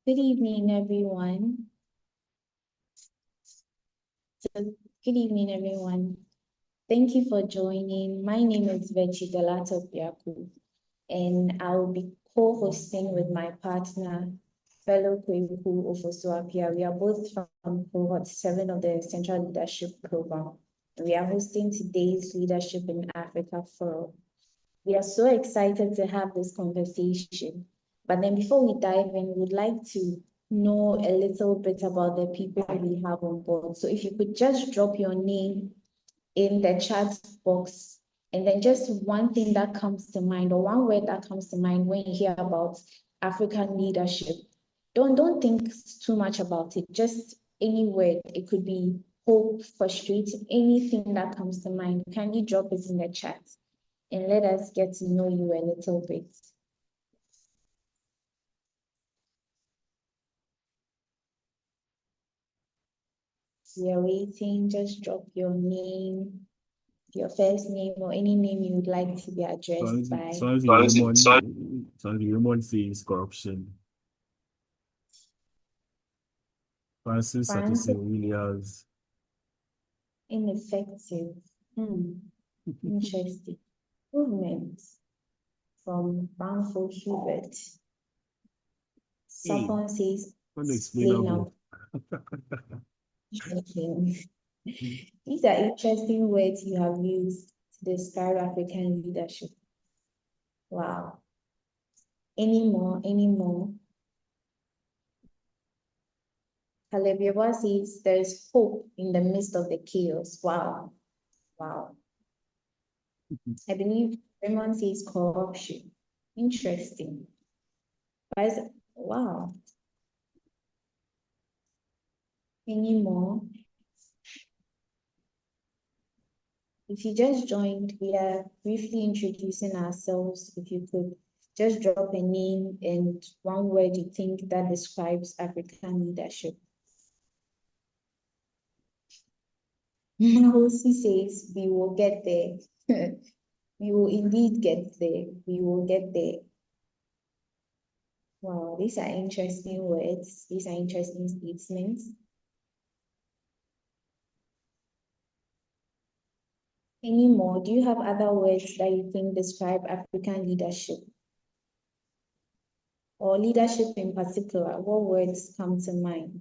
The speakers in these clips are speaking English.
Good evening, everyone. Good evening, everyone. Thank you for joining. My name is Vechi Delato Biaku, and I will be co-hosting with my partner, fellow Kweku Ofosuapia. We are both from cohort 7 of the Central Leadership Program. We are hosting today's Leadership in Africa Forum. We are so excited to have this conversation. But then before we dive in, we would like to know a little bit about the people we have on board. So if you could just drop your name in the chat box, and then just one thing that comes to mind or one word that comes to mind when you hear about African leadership. Don't think too much about it. Just any word. It could be hope, frustrating, anything that comes to mind. Kindly drop it in the chat and let us get to know you a little bit. We are waiting. Just drop your name, your first name, or any name you would like to be addressed by. The Raymond says corruption. Francis Williams. Ineffective. Interesting. Movement from Banfo Hubert. Someone says, explain. These are interesting words you have used to describe African leadership. Wow. Any more? Caleb Yoba says there is hope in the midst of the chaos. Wow. I believe Raymond says corruption. Interesting. Wow. Any more? If you just joined, we are briefly introducing ourselves. If you could just drop a name and one word you think that describes African leadership. Mahosi says, we will get there. We will indeed get there. We will get there. Wow, these are interesting words. These are interesting statements. Any more? Do you have other words that you think describe African leadership? Or leadership in particular? What words come to mind?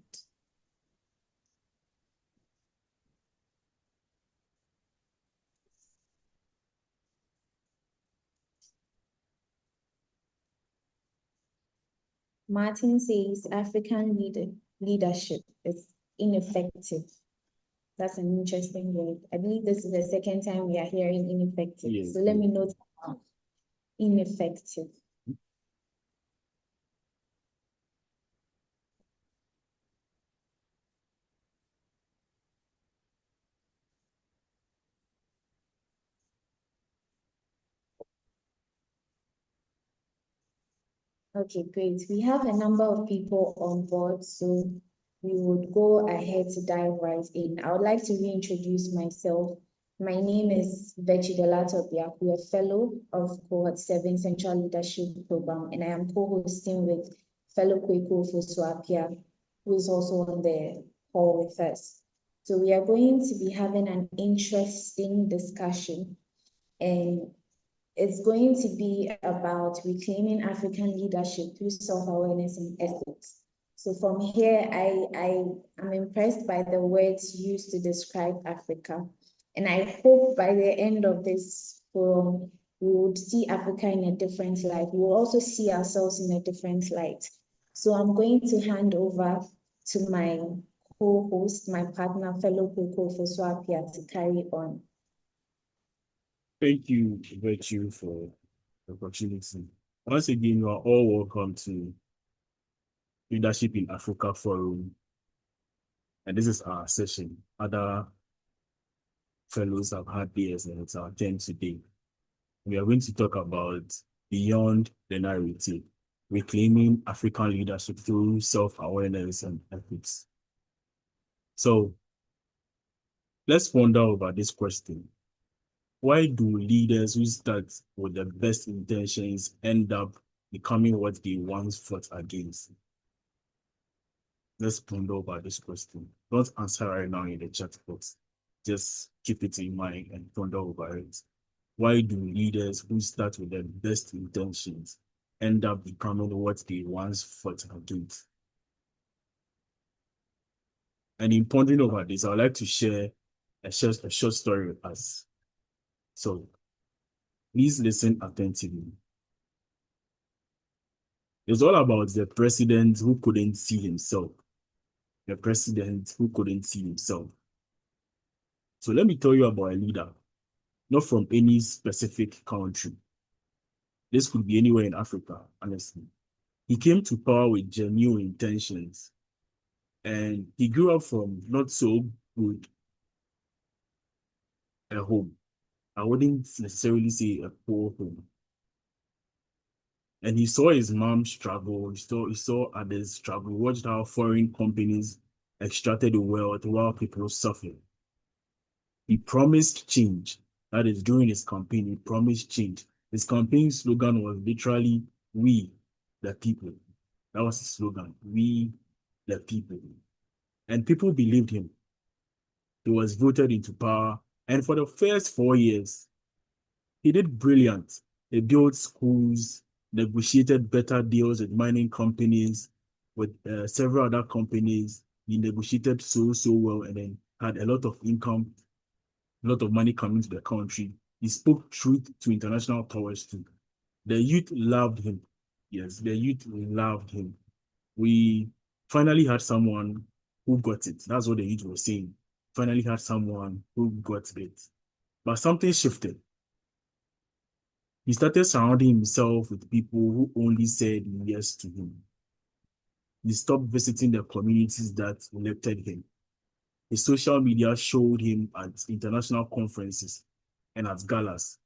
Martin says African leadership is ineffective. That's an interesting word. I believe this is the second time we are hearing ineffective. Yes, so let me note down. Ineffective. Okay, great. We have a number of people on board, so we would go ahead to dive right in. I would like to reintroduce myself. My name is Vechi Delato Biaku, a fellow of Cohort 7 Central Leadership Program, and I am co-hosting with fellow Kweku Ofosuapia, who is also on the call with us. So we are going to be having an interesting discussion, and it's going to be about reclaiming African leadership through self-awareness and ethics. So from here, I am impressed by the words used to describe Africa. And I hope by the end of this forum, we would see Africa in a different light. We will also see ourselves in a different light. So I'm going to hand over to my co-host, my partner, fellow Kweku Ofosuapia, to carry on. Thank you, Virtue, for the opportunity. Once again, you are all welcome to Leadership in Africa Forum. And this is our session. Other fellows have had theirs, and it's our turn today. We are going to talk about beyond the narrative, reclaiming African leadership through self-awareness and ethics. So let's ponder over this question. Why do leaders who start with the best intentions end up becoming what they once fought against? Let's ponder over this question. Don't answer right now in the chat box. Just keep it in mind and ponder over it. Why do leaders who start with the best intentions end up becoming what they once fought against? And in pondering over this, I would like to share a short story with us. So please listen attentively. It's all about the president who couldn't see himself. The president who couldn't see himself. So let me tell you about a leader, not from any specific country. This could be anywhere in Africa, honestly. He came to power with genuine intentions, and he grew up from not so good a home. I wouldn't necessarily say a poor home. And he saw his mom struggle, he saw others struggle, watched how foreign companies extracted the wealth while people suffered. He promised change. That is, during his campaign, he promised change. His campaign slogan was literally, "We, the people." That was his slogan, "We, the people." And people believed him. He was voted into power. And for the first 4 years, he did brilliant. He built schools, negotiated better deals with mining companies, with several other companies. He negotiated so well, and then had a lot of income, a lot of money coming to the country. He spoke truth to international powers too. The youth loved him. Yes, the youth loved him. We finally had someone who got it. That's what the youth was saying. Finally had someone who got it. But something shifted. He started surrounding himself with people who only said yes to him. He stopped visiting the communities that elected him. His social media showed him at international conferences and at galas,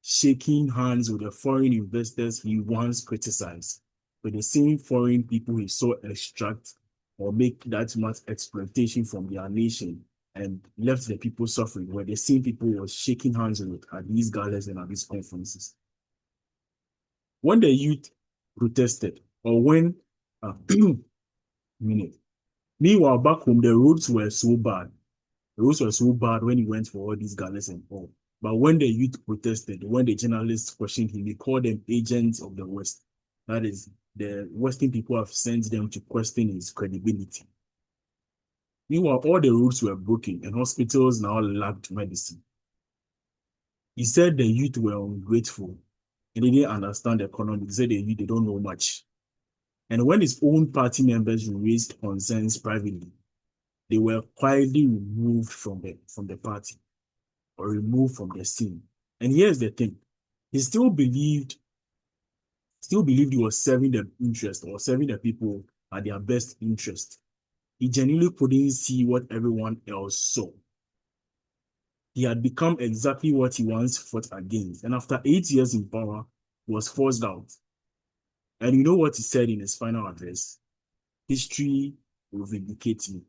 shaking hands with the foreign investors he once criticized, with the same foreign people he saw extract or make that much exploitation from their nation and left the people suffering, were the same people he was shaking hands with at these galas and at these conferences. When the youth protested, or when, minute, meanwhile, back home, the roads were so bad. The roads were so bad when he went for all these galas and all. But when the youth protested, when the journalists questioned him, he called them agents of the West. That is, the Western people have sent them to question his credibility. Meanwhile, all the roads were broken and hospitals now lacked medicine. He said the youth were ungrateful and they didn't understand the economy. He said the youth, they don't know much. And when his own party members raised concerns privately, they were quietly removed from the party or removed from the scene. And here's the thing. He still believed he was serving the interest or serving the people at their best interest. He genuinely couldn't see what everyone else saw. He had become exactly what he once fought against. And after 8 years in power, he was forced out. And you know what he said in his final address? History will vindicate me.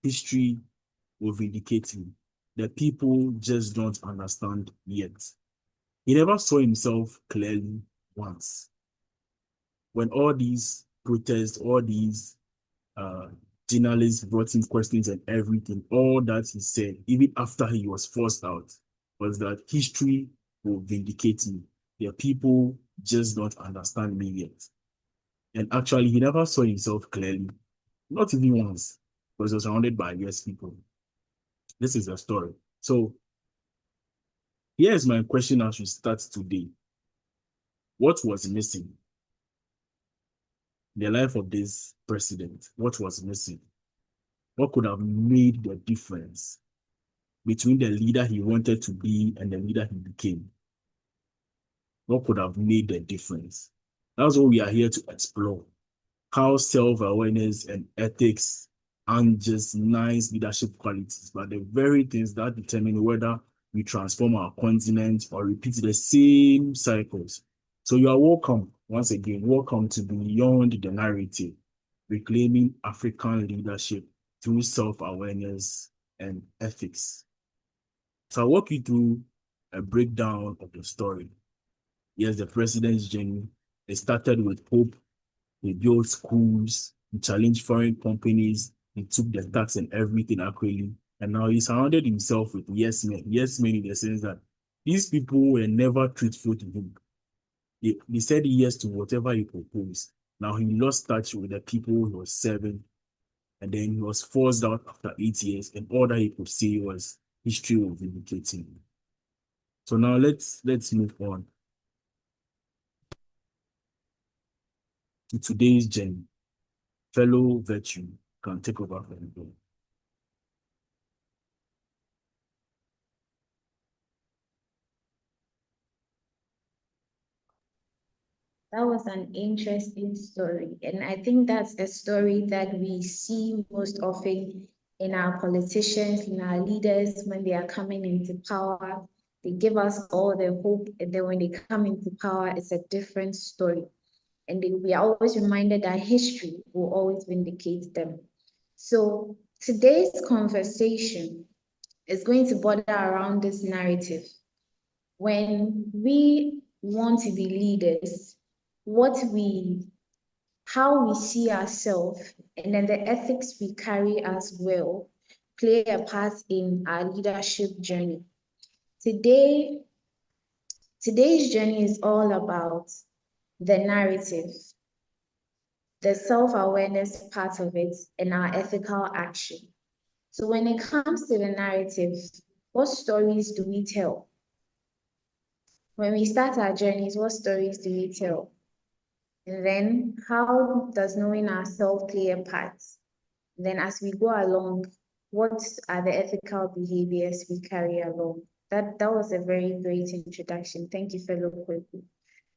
History will vindicate me. The people just don't understand yet. He never saw himself clearly once. When all these protests, all these journalists brought in questions and everything, all that he said, even after he was forced out, was that history will vindicate me. The people just don't understand me yet. And actually, he never saw himself clearly, not even once, because he was surrounded by yes people. This is the story. So here's my question as we start today. What was missing in the life of this president? What was missing? What could have made the difference between the leader he wanted to be and the leader he became? What could have made the difference? That's what we are here to explore. How self-awareness and ethics aren't just nice leadership qualities, but the very things that determine whether we transform our continent or repeat the same cycles. So you are welcome, once again, welcome to Beyond the Narrative, reclaiming African leadership through self-awareness and ethics. So I'll walk you through a breakdown of the story. Yes, the president's journey. It started with hope. He built schools, He challenged foreign companies. He took the tax and everything accurately. And now he surrounded himself with yes men. Yes men in the sense that these people were never truthful to him. They said yes to whatever he proposed. Now he lost touch with the people he was serving, and then he was forced out after 8 years, and all that he could say was history will vindicate him. So now let's move on to today's journey. Fellow Virtue can take over from here. That was an interesting story. And I think that's a story that we see most often in our politicians, in our leaders when they are coming into power. They give us all the hope, and then when they come into power, it's a different story. And we are always reminded that history will always vindicate them. So today's conversation is going to border around this narrative. When we want to be leaders, how we see ourselves, and then the ethics we carry as well play a part in our leadership journey. Today's journey is all about the narrative, the self-awareness part of it, and our ethical action. So when it comes to the narrative, what stories do we tell? When we start our journeys, what stories do we tell? And then how does knowing ourselves play a part? And then as we go along, what are the ethical behaviors we carry along? That was a very great introduction. Thank you, fellow Kweku.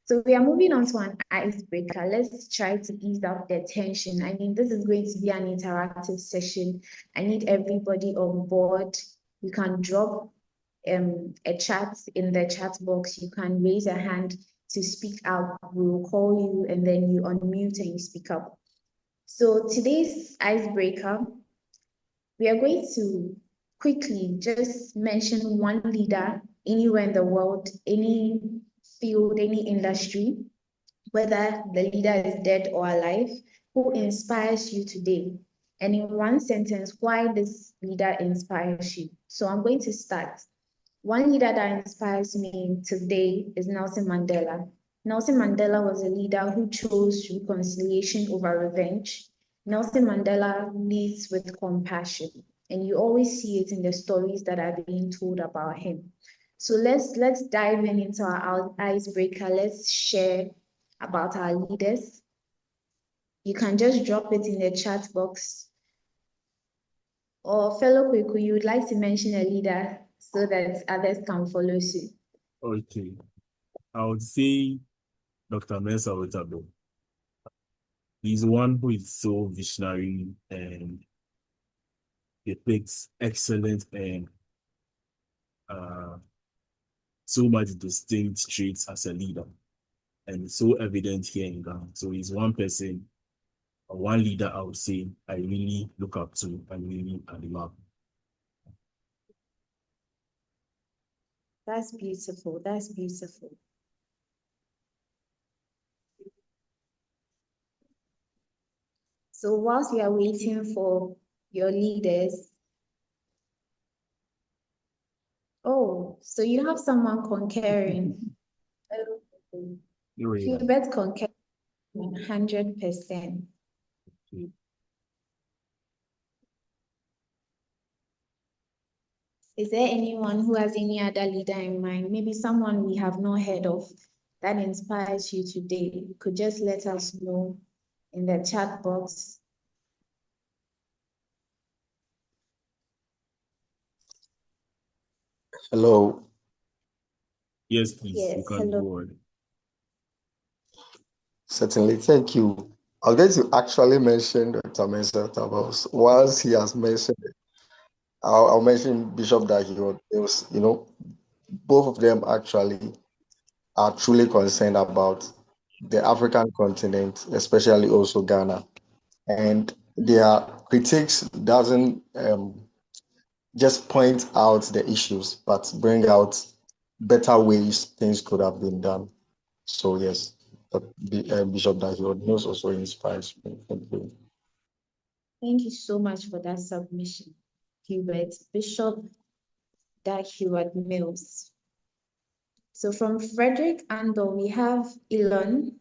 So we are moving on to an icebreaker. Let's try to ease up the tension. I mean, this is going to be an interactive session. I need everybody on board. You can drop a chat in the chat box. You can raise a hand to speak out. We will call you and then you unmute and you speak up. So today's icebreaker, we are going to quickly just mention one leader anywhere in the world, any field, any industry, whether the leader is dead or alive, who inspires you today. And in one sentence, why this leader inspires you. So I'm going to start. One leader that inspires me today is Nelson Mandela. Nelson Mandela was a leader who chose reconciliation over revenge. Nelson Mandela leads with compassion, and you always see it in the stories that are being told about him. So let's dive into our icebreaker. Let's share about our leaders. You can just drop it in the chat box. Or fellow Kweku, you would like to mention a leader so that others can follow suit. Okay. I would say Dr. Mensa Otabil. He's one who is so visionary and depicts excellent and so much distinct traits as a leader. And it's so evident here in Ghana. So he's one person, or one leader I would say I really look up to and really admire. That's beautiful. That's beautiful. So whilst we are waiting for your leaders, oh, so you have someone concurring. Hubert concur 100%. Is there anyone who has any other leader in mind? Maybe someone we have not heard of that inspires you today? You could just let us know in the chat box. Hello. Yes, please. Yes, you can hello. go on. Certainly, thank you. I was going to actually mention Dr. Mensa Otabil. Once he has mentioned it, I'll mention Bishop Dahiro. It was, both of them actually are truly concerned about the African continent, especially also Ghana. And their critiques doesn't just point out the issues, but bring out better ways things could have been done. So yes, Bishop Dahiro also inspires me. Thank you. Thank you so much for that submission, Hubert. Bishop Dag Heward Mills. So from Frederick Andor, we have Elon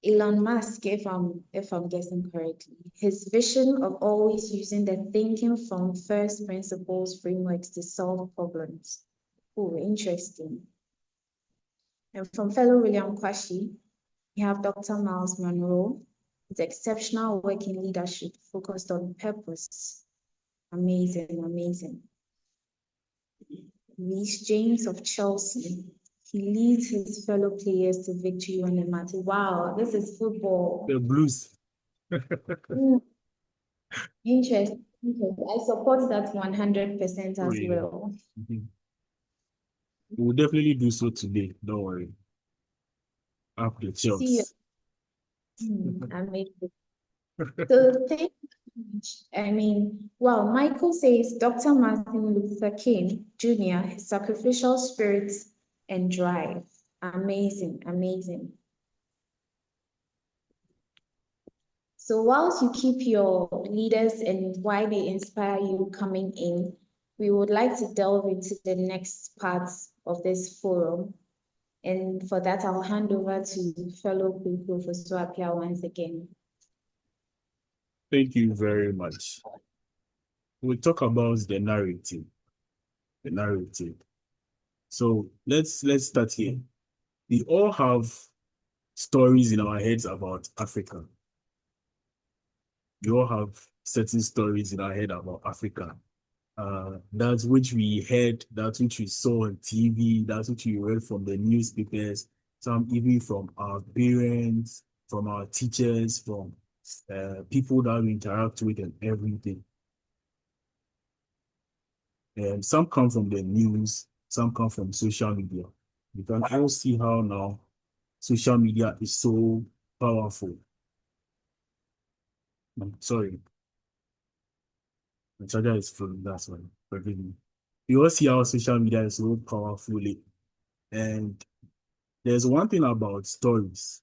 Musk, if I'm guessing correctly. His vision of always using the thinking from first principles frameworks to solve problems. Oh, interesting. And from fellow William Kwashi, we have Dr. Miles Monroe. His exceptional work in leadership focused on purpose. Amazing, amazing. Reece James of Chelsea. He leads his fellow players to victory on the mat. Wow, this is football. The Blues. Interesting. I support that 100% as Yeah. well. We will definitely do so today. Don't worry. After See you. Chelsea. Amazing. So thank you. I mean, wow, Michael says Dr. Martin Luther King Jr., his sacrificial spirit and drive. Amazing, amazing. So whilst you keep your leaders and why they inspire you coming in, we would like to delve into the next parts of this forum. And for that, I'll hand over to fellow Professor Apia once again. Thank you very much. We'll talk about the narrative. The narrative. So let's start here. We all have stories in our heads about Africa. We all have certain stories in our head about Africa. That which we heard, that which we saw on TV, that which we read from the newspapers, some even from our parents, from our teachers, from people that we interact with and everything. And some come from the news, some come from social media. You can all see how now social media is so powerful. I'm sorry. My charger is full, that's why. Forgive me. You all see how social media is so powerful. And there's one thing about stories.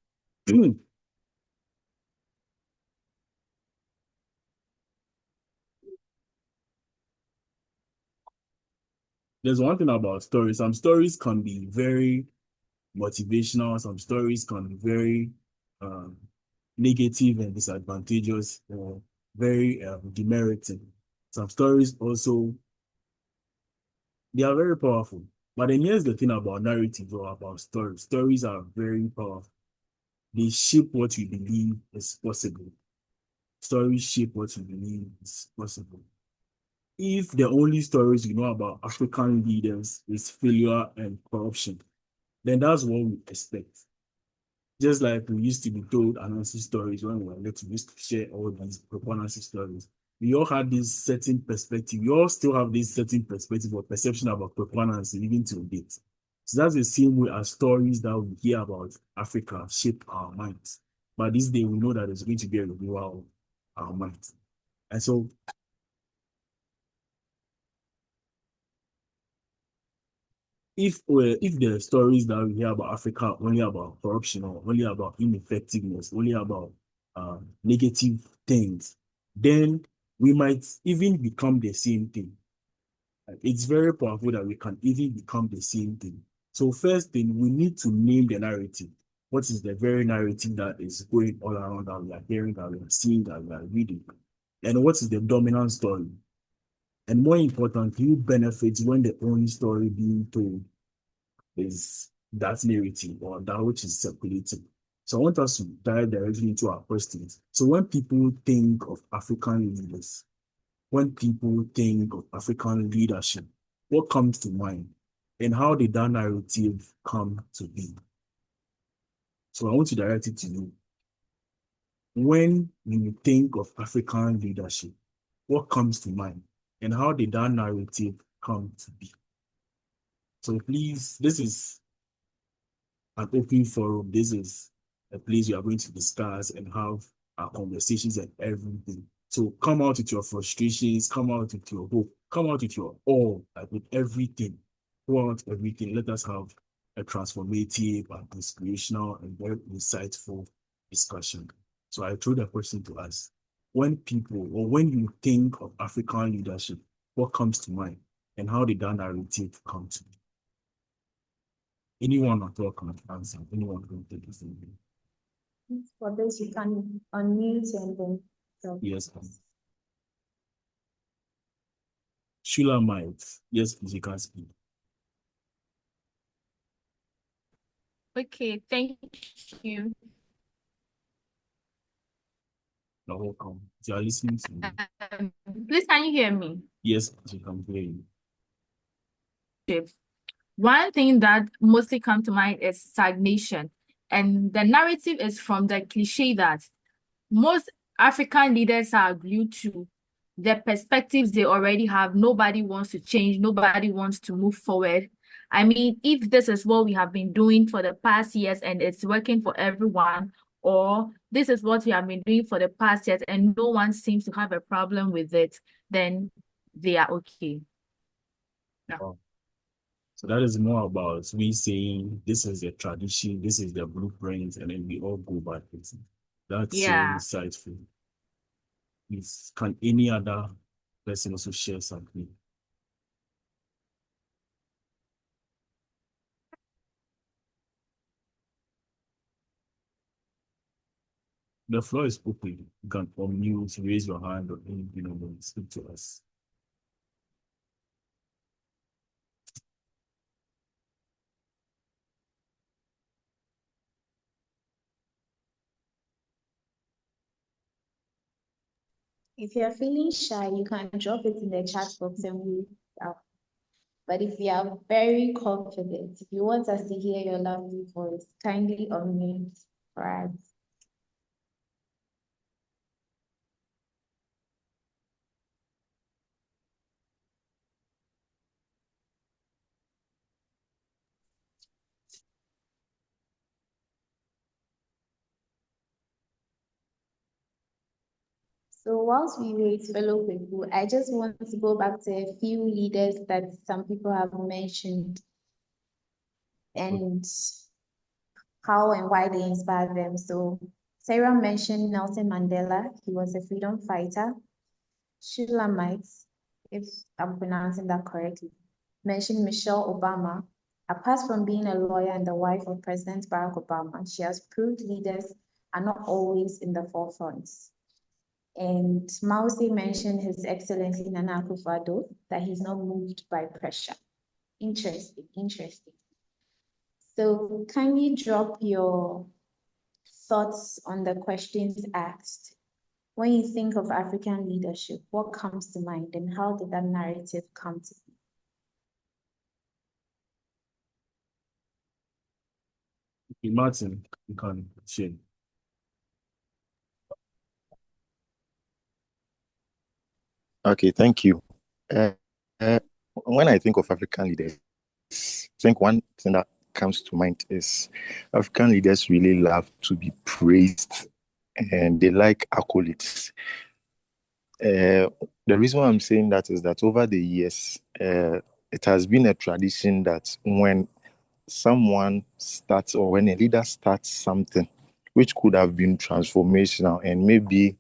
There's one thing about stories. Some stories can be very motivational. Some stories can be very negative and disadvantageous, or very demeriting. Some stories also, they are very powerful. But then here's the thing about narratives or about stories. Stories are very powerful. They shape what you believe is possible. Stories shape what you believe is possible. If the only stories you know about African leaders is failure and corruption, then that's what we expect. Just like we used to be told Anansi stories when we were little, we used to share all these Anansi stories. We all had this certain perspective. We all still have this certain perspective or perception about Anansi even to date. So that's the same way as stories that we hear about Africa shape our minds. But this day we know that there's going to be a renewal of our minds. And so if the stories that we hear about Africa are only about corruption or only about ineffectiveness, only about negative things, then we might even become the same thing. It's very powerful that we can even become the same thing. So first thing, we need to name the narrative. What is the very narrative that is going all around that we are hearing, that we are seeing, that we are reading? And what is the dominant story? And more importantly, who benefits when the only story being told is that narrative or that which is circulating? So I want us to dive directly into our questions. So when people think of African leaders, when people think of African leadership, what comes to mind? And how did that narrative come to be? So I want to direct it to you. When you think of African leadership, what comes to mind? And how did that narrative come to be? So please, this is an open forum. This is a place we are going to discuss and have our conversations and everything. So come out with your frustrations, come out with your hope, come out with your all, like with everything. Pour out everything. Let us have a transformative and inspirational and very insightful discussion. So I throw the question to us. when people or when you think of African leadership, what comes to mind and how did that narrative come to you? Anyone at all can answer. Anyone can take this in. For this, you can unmute and then talk. Yes. Shulamite. Yes, please, you can speak. Okay, thank you. You're welcome. If you are listening to me. Please, can you hear me? Yes, you can hear you. Okay. One thing that mostly comes to mind is stagnation. And the narrative is from the cliche that most African leaders are glued to the perspectives they already have. Nobody wants to change. Nobody wants to move forward. I mean, if this is what we have been doing for the past years and it's working for everyone, or this is what we have been doing for the past years and no one seems to have a problem with it, then they are okay. Yeah. Wow. So that is more about we saying this is the tradition, this is the blueprint, and then we all go by it. That's so Yeah. insightful. Please, can any other person also share something? The floor is open. You can unmute, raise your hand, or anything, and speak to us. If you're feeling shy, you can drop it in the chat box and we'll read it out. But if you are very confident, if you want us to hear your lovely voice, kindly unmute for us. So whilst we wait, fellow people, I just want to go back to a few leaders that some people have mentioned and how and why they inspired them. So Sarah mentioned Nelson Mandela. He was a freedom fighter. Shulamite, if I'm pronouncing that correctly, mentioned Michelle Obama. Apart from being a lawyer and the wife of President Barack Obama, she has proved leaders are not always in the forefront. And Mausi mentioned His Excellency Nana Akufo-Addo, that he's not moved by pressure. Interesting, interesting. So kindly drop your thoughts on the questions asked. When you think of African leadership, what comes to mind and how did that narrative come to be? Okay, Martin, you can share. Okay, thank you. When I think of African leaders, I think one thing that comes to mind is African leaders really love to be praised and they like accolades. The reason why I'm saying that is that over the years, it has been a tradition that when someone starts or when a leader starts something which could have been transformational and maybe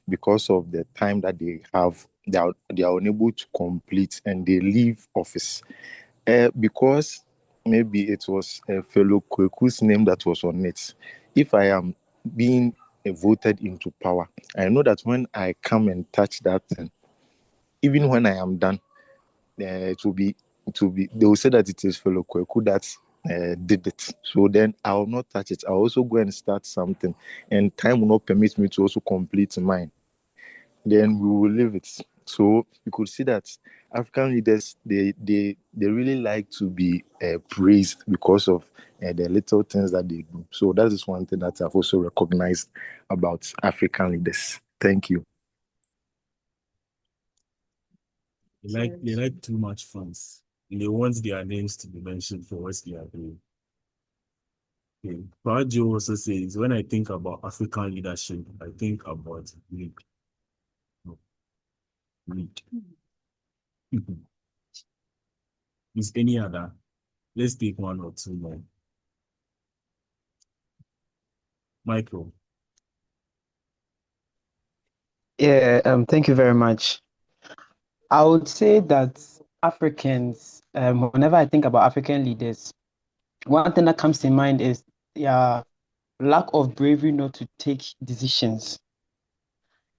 because of the time that they have, they are unable to complete and they leave office. Because maybe it was a fellow Kweku's name that was on it. If I am being voted into power, I know that when I come and touch that thing, even when I am done, it will be, they will say that it is fellow Kweku that did it. So then I will not touch it. I'll also go and start something, and time will not permit me to also complete mine. Then we will leave it. So you could see that African leaders, they really like to be praised because of the little things that they do. So that is one thing that I've also recognized about African leaders. Thank you. They like too much funds. And they want their names to be mentioned for what they are doing. Okay. Pajo also says, when I think about African leadership, I think about lead. Lead. Is any other? Let's take one or two more. Michael. Thank you very much. I would say that Africans, whenever I think about African leaders, one thing that comes to mind is their lack of bravery not to take decisions.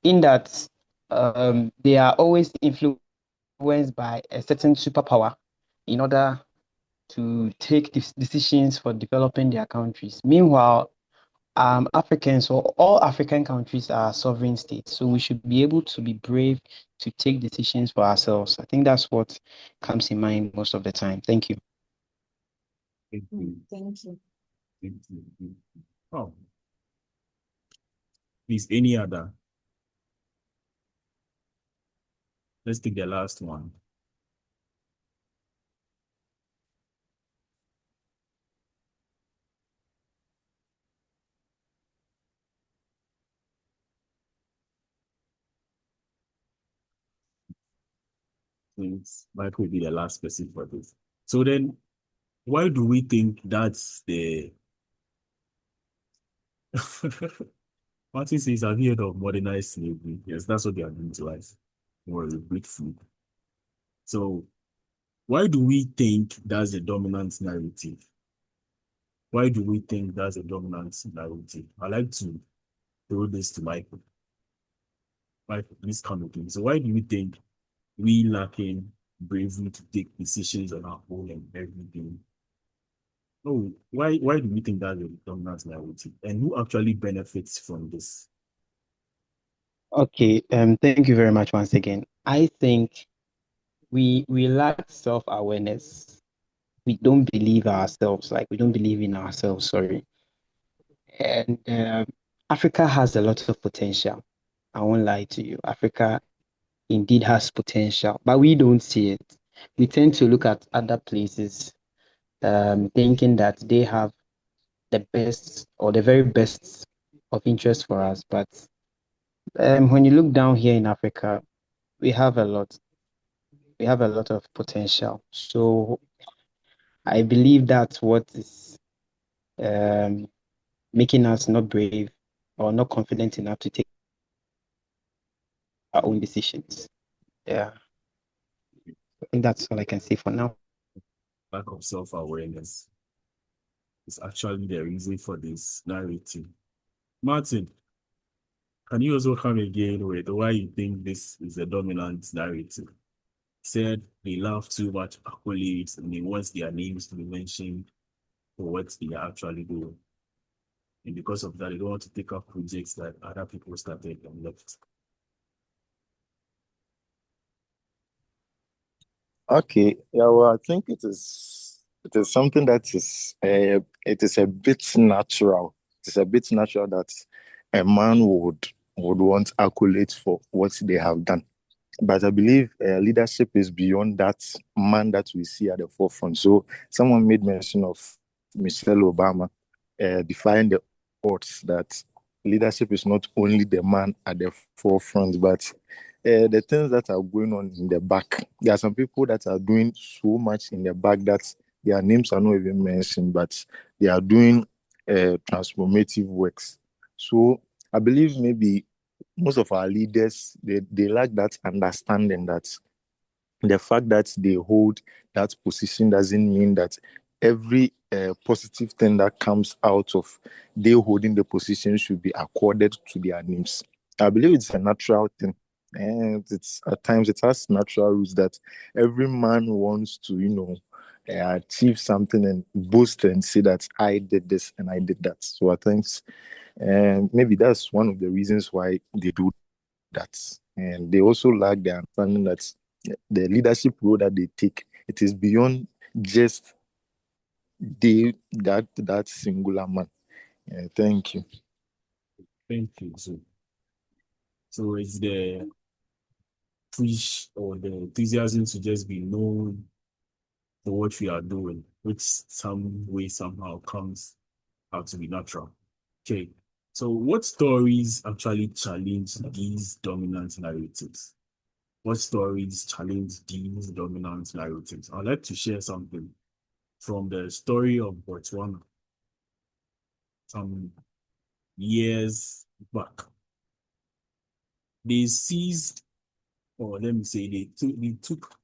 In that, they are always influenced by a certain superpower in order to take decisions for developing their countries. Meanwhile, Africans or all African countries are sovereign states, so we should be able to be brave to take decisions for ourselves. I think that's what comes in mind most of the time. Thank you. Thank you. Thank you. Thank you. Oh, please, any other? Let's take the last one. Since Mike will be the last person for this. So then, why do we think that's the Martin says, I've heard of modernized slavery. Yes, that's what they are doing to us. Or with food. So why do we think that's the dominant narrative? Why do we think that's a dominant narrative? I like to throw this to Michael. Michael, please come again. So why do you think we lacking bravery to take decisions on our own and everything? Oh, why do we think that's a dominant narrative? And who actually benefits from this? Okay, thank you very much once again. I think we lack self-awareness. We don't believe ourselves, like we don't believe in ourselves, sorry. And Africa has a lot of potential. I won't lie to you. Africa indeed has potential, but we don't see it. We tend to look at other places, thinking that they have the best or the very best of interest for us. But when you look down here in Africa, we have a lot. We have a lot of potential. So I believe that's what is um, making us not brave or not confident enough to take our own decisions. Yeah, I think that's all I can say for now. Lack of self-awareness is actually the reason for this narrative. Martin, can you also come again with why you think this is a dominant narrative? Said they love too much accolades and they want their names to be mentioned for what they are actually doing. And because of that, they don't want to take up projects that other people started and left. Okay, yeah, well, I think it is something that is it is a bit natural. It is a bit natural that a man would want accolades for what they have done. But I believe leadership is beyond that man that we see at the forefront. So someone made mention of Michelle Obama, defying the odds that leadership is not only the man at the forefront, but the things that are going on in the back. There are some people that are doing so much in the back that their names are not even mentioned, but they are doing transformative works. So I believe maybe most of our leaders, they lack that understanding that the fact that they hold that position doesn't mean that every positive thing that comes out of they holding the position should be accorded to their names. I believe it's a natural thing. And it's at times it has natural roots that every man wants to, achieve something and boast and say that I did this and I did that. So I think maybe that's one of the reasons why they do that. And they also lack the understanding that the leadership role that they take, it is beyond just that singular man. Yeah, thank you. Thank you. So it's the push or the enthusiasm to just be known for what we are doing, which some way somehow comes out to be natural. Okay. So what stories actually challenge these dominant narratives? What stories challenge these dominant narratives? I'd like to share something from the story of Botswana some years back. they seized, or let me say, they took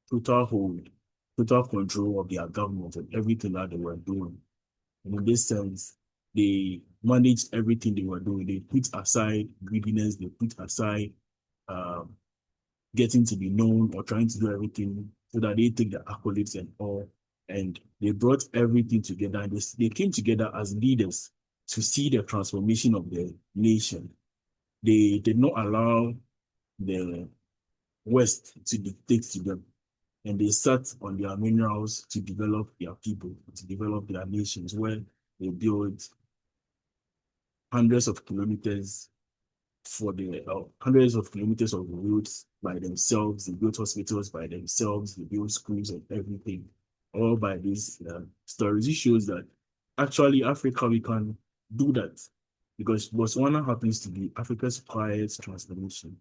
total hold, total control of their government and everything that they were doing. And in this sense, they managed everything they were doing. They put aside greediness, they put aside um, getting to be known or trying to do everything so that they take the accolades and all. And they brought everything together and they came together as leaders to see the transformation of the nation. They did not allow the West to dictate to them. And they sat on their minerals to develop their people, to develop their nations, where they built hundreds of kilometers hundreds of kilometers of roads by themselves. They built hospitals by themselves. They built schools and everything, all by these stories. It shows that actually Africa, we can do that because Botswana happens to be Africa's quiet transformation.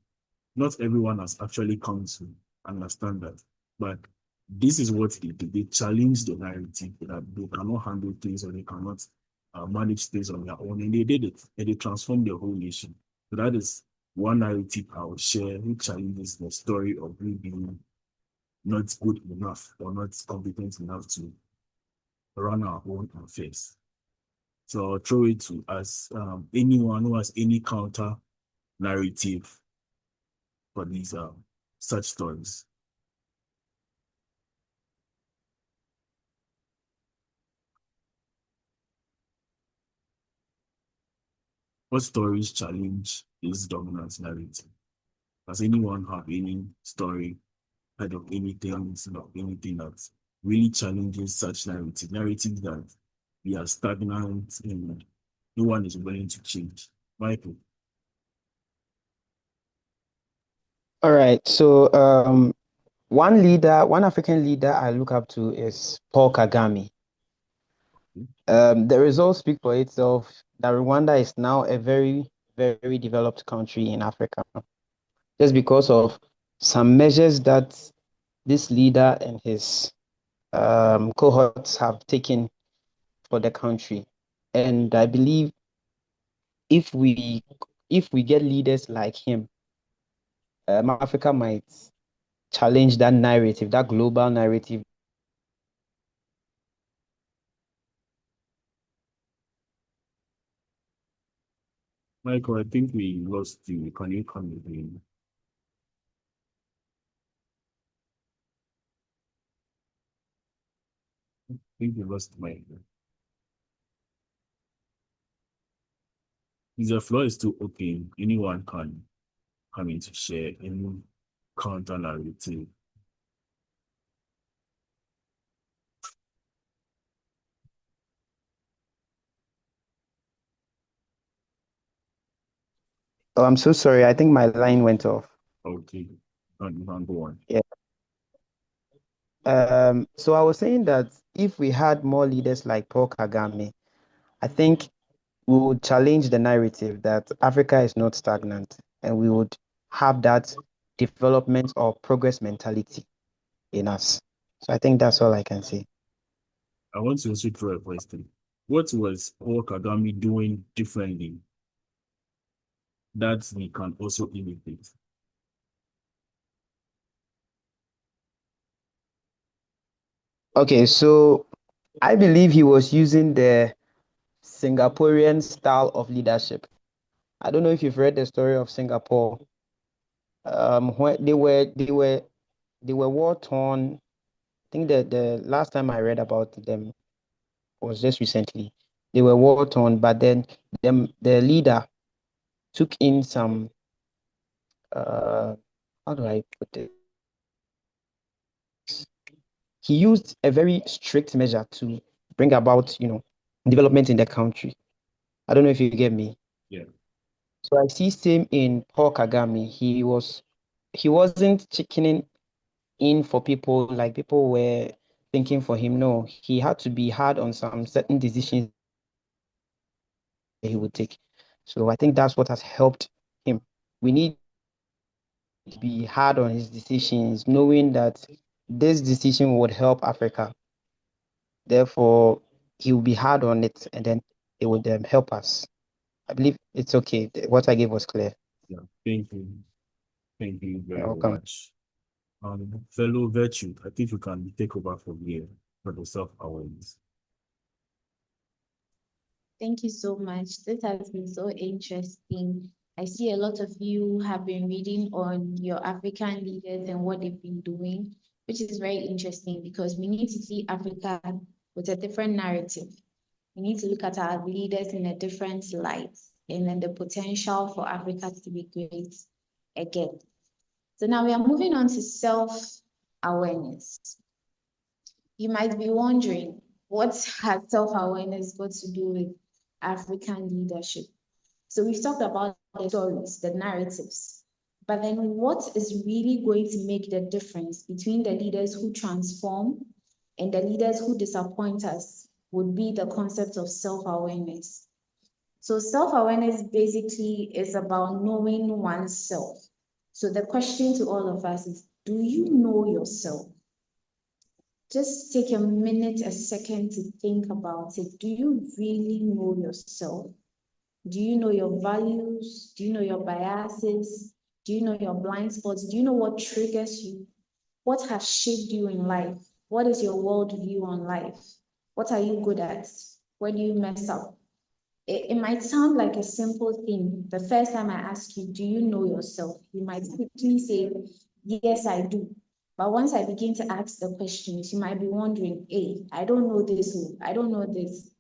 Not everyone has actually come to understand that, but this is what they did. They challenged the narrative that they cannot handle things or they cannot manage things on their own, and they did it, and they transformed the whole nation. So that is one narrative I will share, which challenges the story of we being not good enough or not competent enough to run our own affairs. So I'll throw it to us, anyone who has any counter narrative for these such stories. What stories challenge this dominant narrative? Does anyone have any story, heard of anything, of anything that really challenges such narrative? Narrative that we are stagnant and no one is willing to change. Michael. All right. So one African leader I look up to is Paul Kagame. The results speak for itself that Rwanda is now a very, very developed country in Africa, just because of some measures that this leader and his cohorts have taken for the country. And I believe if we get leaders like him, Africa might challenge that narrative, that global narrative. Michael, I think we lost you. Can you come again? I think we lost Michael. If the floor is still open, anyone can come in to share any counter narrative. Oh, I'm so sorry. I think my line went off. Okay, you can go on. Yeah. So I was saying that if we had more leaders like Paul Kagame, I think we would challenge the narrative that Africa is not stagnant, and we would have that development or progress mentality in us. So I think that's all I can say. I want to also throw a question. What was Paul Kagame doing differently that we can also imitate? Okay, so I believe he was using the Singaporean style of leadership. I don't know if you've read the story of Singapore. When they were war torn. I think that the last time I read about them was just recently. They were war torn, but then the leader took in some how do I put it? He used a very strict measure to bring about, development in the country. I don't know if you get me. Yeah. So I see same in Paul Kagame. He wasn't chickening in for people like people were thinking for him. No, he had to be hard on some certain decisions he would take. So I think that's what has helped him. We need to be hard on his decisions, knowing that this decision would help Africa. Therefore, he will be hard on it, and then it would help us. I believe it's okay. What I gave was clear. Yeah, thank you. Thank you You're very welcome. much. Fellow Virtue, I think you can take over from here for the self-awareness. Thank you so much. This has been so interesting. I see a lot of you have been reading on your African leaders and what they've been doing, which is very interesting because we need to see Africa with a different narrative. We need to look at our leaders in a different light and then the potential for Africa to be great again. So now we are moving on to self-awareness. You might be wondering, what has self-awareness got to do with African leadership? So we've talked about the stories, the narratives, but then what is really going to make the difference between the leaders who transform and the leaders who disappoint us would be the concept of self-awareness. So self-awareness basically is about knowing oneself. So the question to all of us is, do you know yourself? Just take a minute, a second to think about it. Do you really know yourself? Do you know your values? Do you know your biases? Do you know your blind spots? Do you know what triggers you? What has shaped you in life? What is your worldview on life? What are you good at? Where do you mess up? It might sound like a simple thing. The first time I ask you, do you know yourself? You might quickly say, yes, I do. But once I begin to ask the questions, you might be wondering, hey, I don't know this, I don't know this.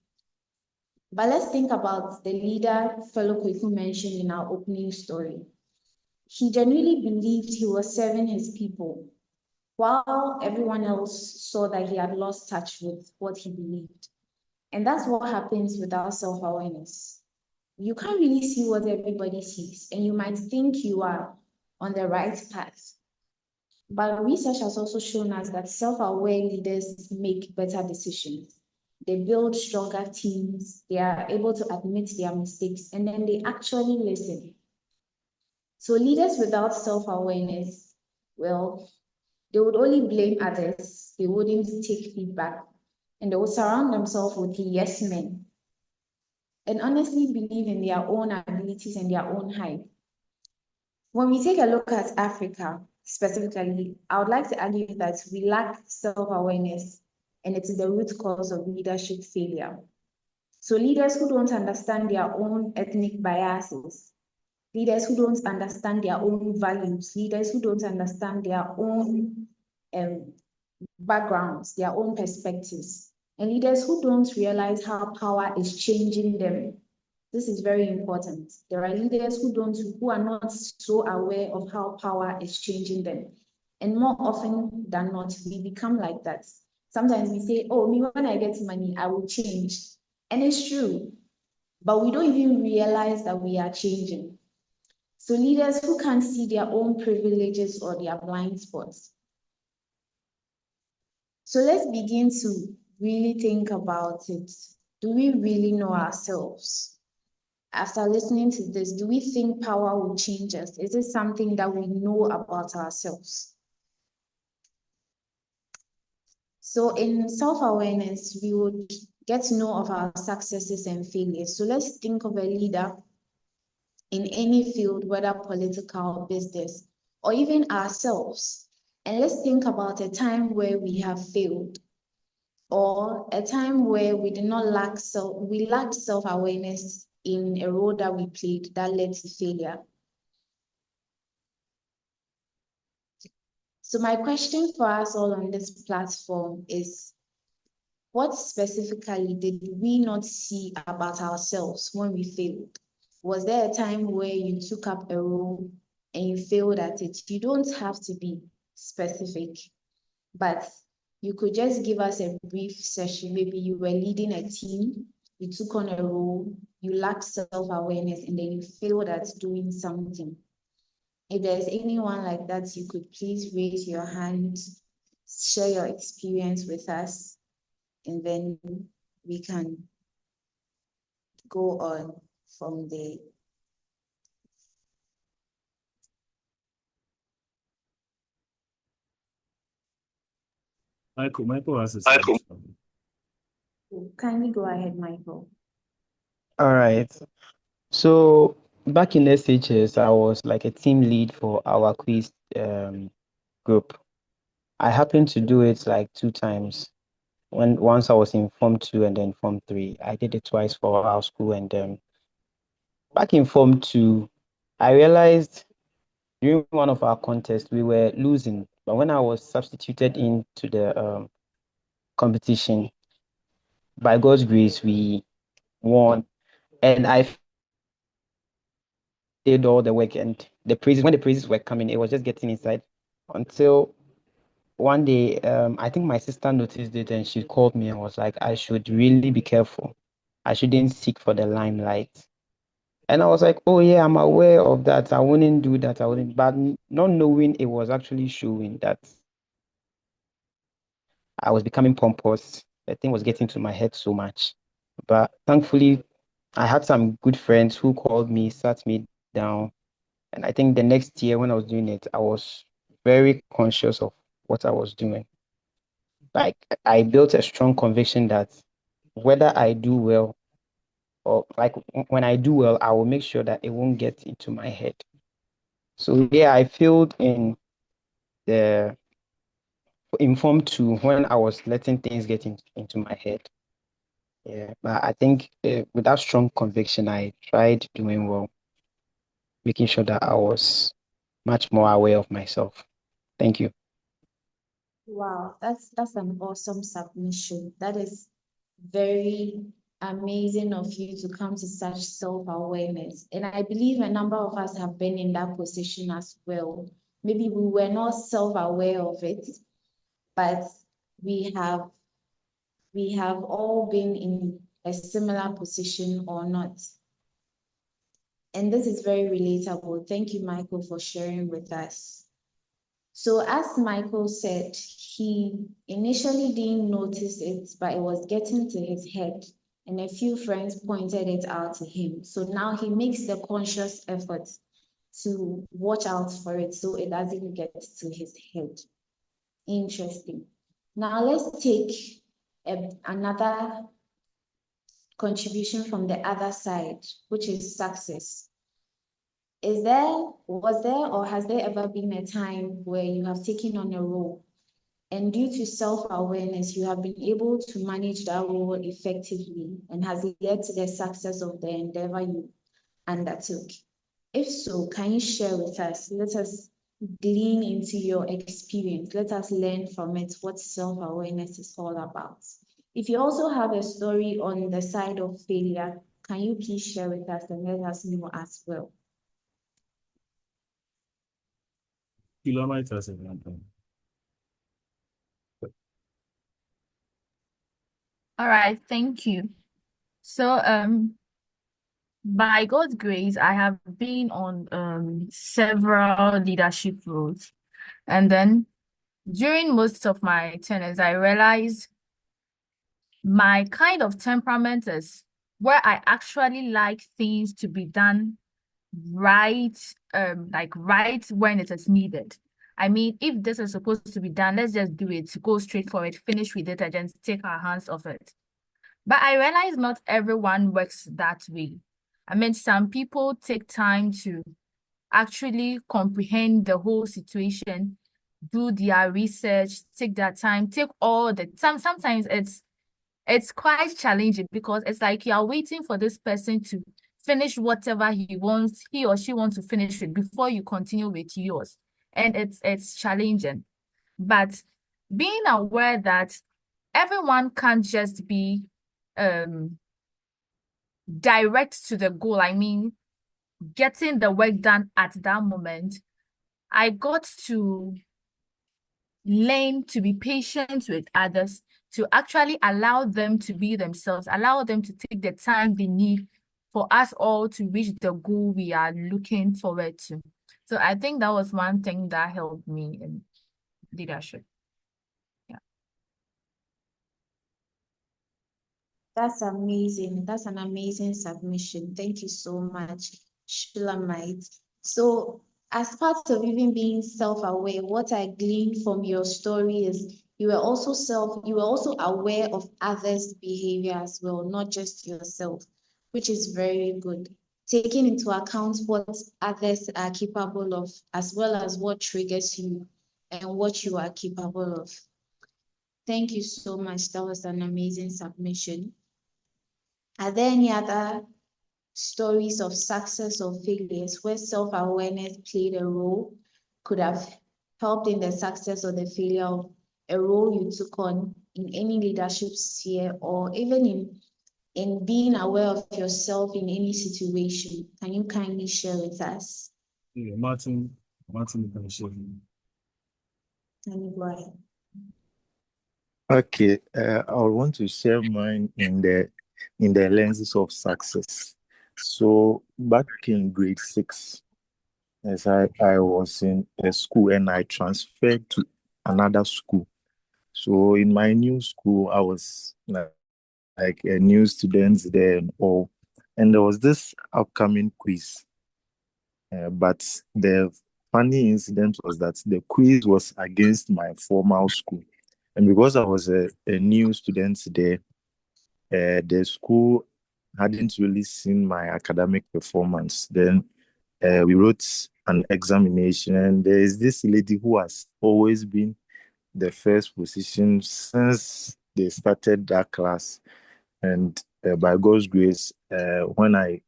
But let's think about the leader Fellow Kweku mentioned in our opening story. He genuinely believed he was serving his people, while everyone else saw that he had lost touch with what he believed. And that's what happens without self-awareness. You can't really see what everybody sees, and you might think you are on the right path. But research has also shown us that self-aware leaders make better decisions. They build stronger teams, they are able to admit their mistakes, and then they actually listen. So leaders without self-awareness, well, they would only blame others, they wouldn't take feedback, and they would surround themselves with yes men and honestly believe in their own abilities and their own hype. When we take a look at Africa specifically, I would like to argue that we lack self-awareness, and it is the root cause of leadership failure. So leaders who don't understand their own ethnic biases, leaders who don't understand their own values, leaders who don't understand their own backgrounds, their own perspectives, and leaders who don't realize how power is changing them. This is very important. There are leaders who are not so aware of how power is changing them. And more often than not, we become like that. Sometimes we say, oh, me, when I get money, I will change. And it's true, but we don't even realize that we are changing. So leaders who can't see their own privileges or their blind spots. So let's begin to really think about it. Do we really know ourselves? After listening to this, do we think power will change us? Is it something that we know about ourselves? So in self-awareness, we would get to know of our successes and failures. So let's think of a leader in any field, whether political, business, or even ourselves. And let's think about a time where we have failed, or a time where we did not we lacked self-awareness in a role that we played that led to failure. So my question for us all on this platform is, what specifically did we not see about ourselves when we failed? Was there a time where you took up a role and you failed at it? You don't have to be specific, but you could just give us a brief session. Maybe you were leading a team, you took on a role, you lacked self-awareness, and then you failed at doing something. If there's anyone like that, you could please raise your hand, share your experience with us, and then we can go on from there. Michael has a suggestion. Kindly go ahead, Michael. All right. So back in SHS, I was like a team lead for our quiz group. I happened to do it like 2 times. Once I was in Form 2 and then Form 3. I did it twice for our school, and back in Form 2, I realized during one of our contests we were losing. But when I was substituted into the competition, by God's grace, we won. And I did all the work, and when the praises were coming, it was just getting inside until one day, I think my sister noticed it and she called me and was like, I should really be careful. I shouldn't seek for the limelight. And I was like, oh yeah, I'm aware of that. I wouldn't do that. I wouldn't, but not knowing it was actually showing that I was becoming pompous. The thing was getting to my head so much. But thankfully, I had some good friends who called me, sat me down. And I think the next year when I was doing it, I was very conscious of what I was doing. Like I built a strong conviction that whether I do well or like when I do well, I will make sure that it won't get into my head. So yeah, I failed the in Form 2 when I was letting things get into my head. Yeah, but I think with that strong conviction, I tried doing well, making sure that I was much more aware of myself. Thank you. Wow, that's an awesome submission. That is very amazing of you to come to such self-awareness. And I believe a number of us have been in that position as well. Maybe we were not self-aware of it, but we have all been in a similar position or not. And this is very relatable. Thank you, Michael, for sharing with us. So as Michael said, he initially didn't notice it, but it was getting to his head, and a few friends pointed it out to him. So now he makes the conscious effort to watch out for it so it doesn't get to his head. Interesting. Now let's take another contribution from the other side, which is success. Was there, or has there ever been a time where you have taken on a role and due to self-awareness, you have been able to manage that role effectively and has led to the success of the endeavor you undertook? If so, can you share with us? Let us glean into your experience. Let us learn from it what self-awareness is all about. If you also have a story on the side of failure, can you please share with us and let us know as well? Kilometers in London. All right, thank you. So, by God's grace, I have been on several leadership roles. And then during most of my tenures, I realized my kind of temperament is where I actually like things to be done right, like right when it is needed. I mean, if this is supposed to be done, let's just do it, go straight for it, finish with it, and then take our hands off it. But I realize not everyone works that way. I mean, some people take time to actually comprehend the whole situation, do their research, take their time, take all the time. Sometimes it's quite challenging because it's like you are waiting for this person to finish whatever he or she wants to finish with before you continue with yours. And it's challenging. But being aware that everyone can't just be direct to the goal. I mean, getting the work done at that moment, I got to learn to be patient with others, to actually allow them to be themselves, allow them to take the time they need for us all to reach the goal we are looking forward to. So I think that was one thing that helped me in leadership. Yeah. That's amazing. That's an amazing submission. Thank you so much, Shulamite. So, as part of even being self-aware, what I gleaned from your story is you were also aware of others' behavior as well, not just yourself, which is very good. taking into account what others are capable of, as well as what triggers you and what you are capable of. Thank you so much. That was an amazing submission. Are there any other stories of success or failures where self-awareness played a role, could have helped in the success or the failure of a role you took on in any leadership sphere, or even in being aware of yourself in any situation? Can you kindly share with us? Yeah, Martin, you can share. Can you go ahead? Okay, I want to share mine in the lenses of success. So back in grade 6, as I was in a school and I transferred to another school. So in my new school, I was like a new student there and all. And there was this upcoming quiz. But the funny incident was that the quiz was against my formal school. And because I was a new student there, the school hadn't really seen my academic performance. Then we wrote an examination, and there is this lady who has always been the first position since they started that class. And by God's grace, when I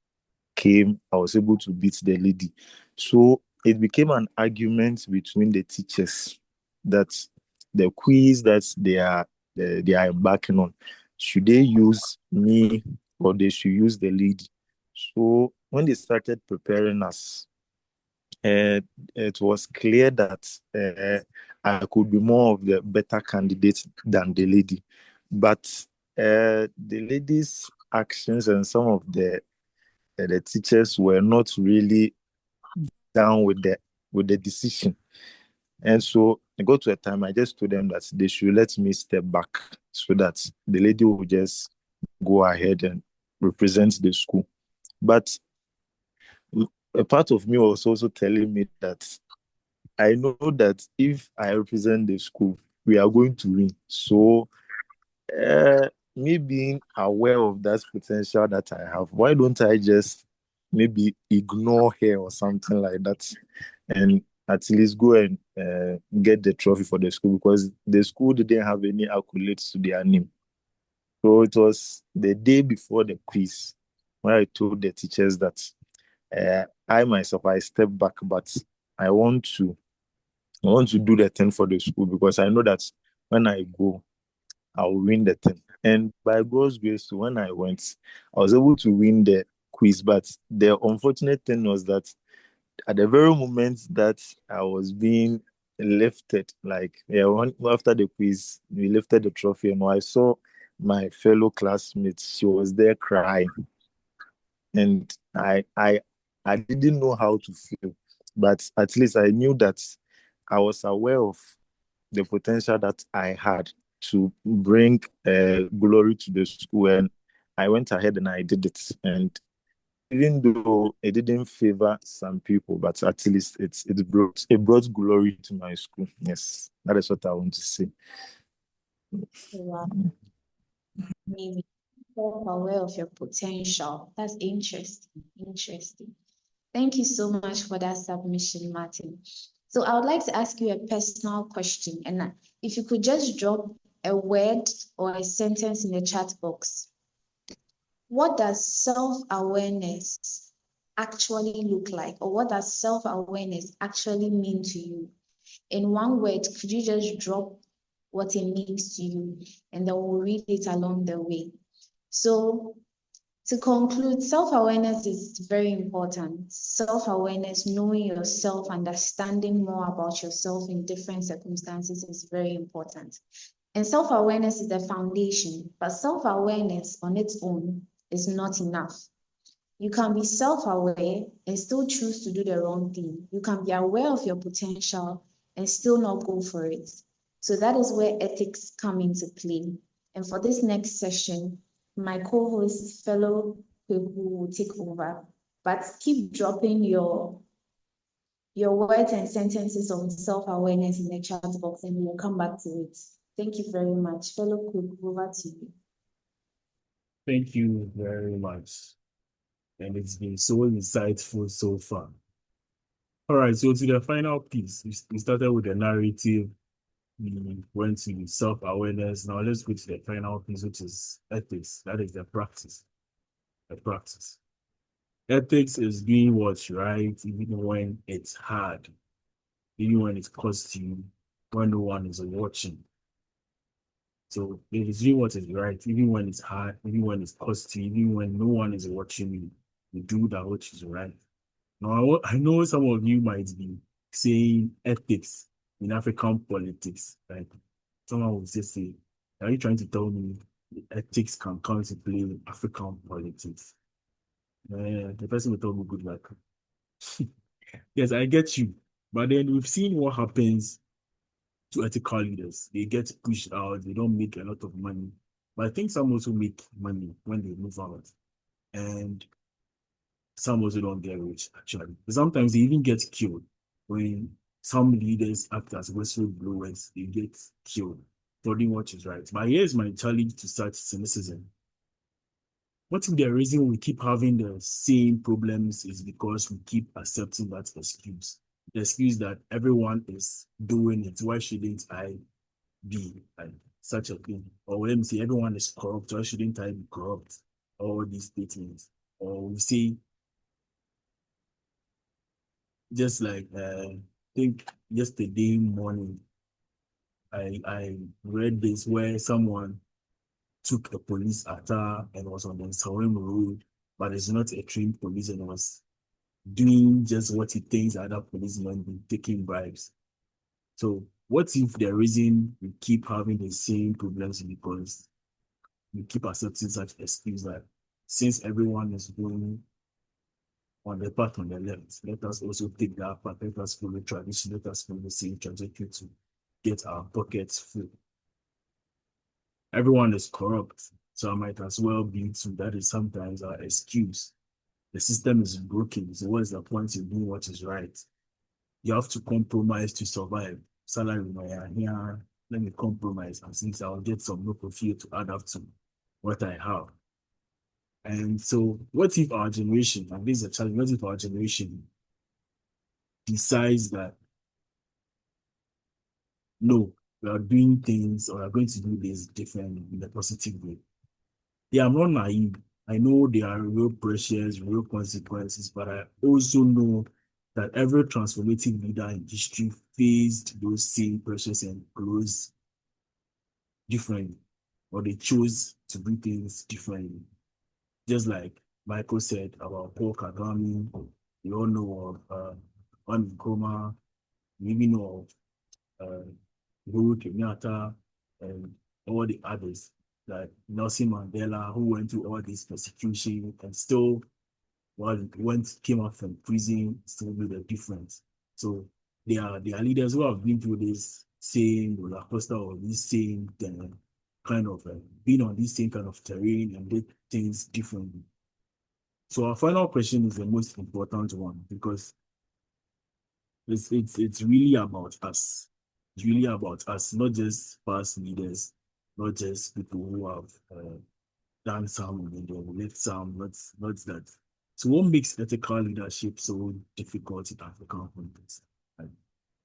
came, I was able to beat the lady. So it became an argument between the teachers that the quiz that they are embarking on, should they use me or they should use the lady? So when they started preparing us, it was clear that I could be more of the better candidate than the lady. But the lady's actions and some of the teachers were not really down with the decision. And so I got to a time I just told them that they should let me step back so that the lady will just go ahead and represent the school. But a part of me was also telling me that I know that if I represent the school, we are going to win. So me being aware of that potential that I have, why don't I just maybe ignore her or something like that, and at least go and get the trophy for the school, because the school didn't have any accolades to their name. So it was the day before the quiz when I told the teachers that I myself, I step back, but I want to do the thing for the school, because I know that when I go, I'll win the thing. And by God's grace, when I went, I was able to win the quiz. But the unfortunate thing was that at the very moment that I was being lifted, like after the quiz, we lifted the trophy, and I saw my fellow classmates, she was there crying, and I didn't know how to feel, but at least I knew that I was aware of the potential that I had to bring glory to the school, and I went ahead and I did it. And even though it didn't favor some people, but at least it brought glory to my school. Yes, that is what I want to say. Wow. Maybe self-aware of your potential. That's interesting. Interesting. Thank you so much for that submission, Martin. So I would like to ask you a personal question, and if you could just drop a word or a sentence in the chat box. What does self-awareness actually look like, or what does self-awareness actually mean to you? In one word, could you just drop what it means to you, and then we'll read it along the way. So to conclude, self-awareness is very important. Self-awareness, knowing yourself, understanding more about yourself in different circumstances is very important. And self-awareness is the foundation, but self-awareness on its own is not enough. You can be self-aware and still choose to do the wrong thing. You can be aware of your potential and still not go for it. So that is where ethics come into play. And for this next session, my co-host, fellow Kweku, will take over. But keep dropping your words and sentences on self-awareness in the chat box, and we'll come back to it. Thank you very much. Fellow Kweku, over to you. Thank you very much. and it's been so insightful so far. All right, so to the final piece, we started with the narrative, we went to self-awareness. Now let's go to the final piece, which is ethics. That is the practice. The practice. Ethics is doing what's right, even when it's hard, even when it costs you, when no one is watching. So it is doing what is right, even when it's hard, even when it's costly, even when no one is watching you, you do that which is right. Now, I know some of you might be saying ethics in African politics. Like someone would just say, are you trying to tell me ethics can come into play in African politics? The person will tell me good luck. Yes, I get you. But then we've seen what happens to ethical leaders. They get pushed out, they don't make a lot of money. But I think some also make money when they move out. And some also don't get rich, actually. Sometimes they even get killed. When some leaders act as whistleblowers, they get killed for doing what is right. But here's my challenge to such cynicism. What if the reason we keep having the same problems is because we keep accepting that excuse? The excuse that everyone is doing it. Why shouldn't I be such a thing? Or let me say, everyone is corrupt. Why shouldn't I be corrupt? All these statements. Or we say, just like I think yesterday morning, I read this where someone took a police attack and was on the Nsawam road, but it's not a trained police and was doing just what he thinks other policemen be taking bribes. So what if the reason we keep having the same problems is because we keep accepting such excuse that since everyone is going on the path on the left, let us also take that path, let us follow tradition, let us follow the same trajectory to get our pockets full. Everyone is corrupt, so I might as well be too. That is sometimes our excuse. The system is broken, so what is the point in doing what is right? You have to compromise to survive. Salary, here, let me compromise, and since I'll get some local fee to add up to what I have. And so, what if our generation, and this is a challenge, what if our generation decides that no, we are doing things or we are going to do this differently in a positive way? Yeah, I'm not naive. I know there are real pressures, real consequences, but I also know that every transformative leader in history faced those same pressures and grows differently, or they chose to do things differently. Just like Michael said about Paul Kagame, we all know of Kwame Nkrumah, we even know of Uhuru Kenyatta, and all the others, like Nelson Mandela, who went through all this persecution and still, while came out from prison, still made a difference. So they are leaders who have been through this same roller coaster or this same kind of been on this same kind of terrain and did things differently. So our final question is the most important one because it's really about us. It's really about us, not just past leaders, not just people who have done some and then left some, not that. So what makes ethical leadership so difficult in African context? Like,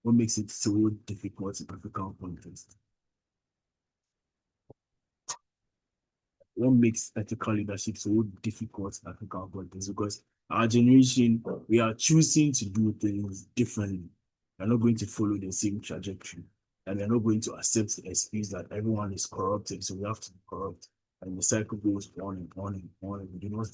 what makes it so difficult in African context? What makes ethical leadership so difficult in African context? Because our generation, we are choosing to do things differently. We're not going to follow the same trajectory. And we're not going to accept the excuse that everyone is corrupted, so we have to be corrupt. And the cycle goes on and on and on. And we do not,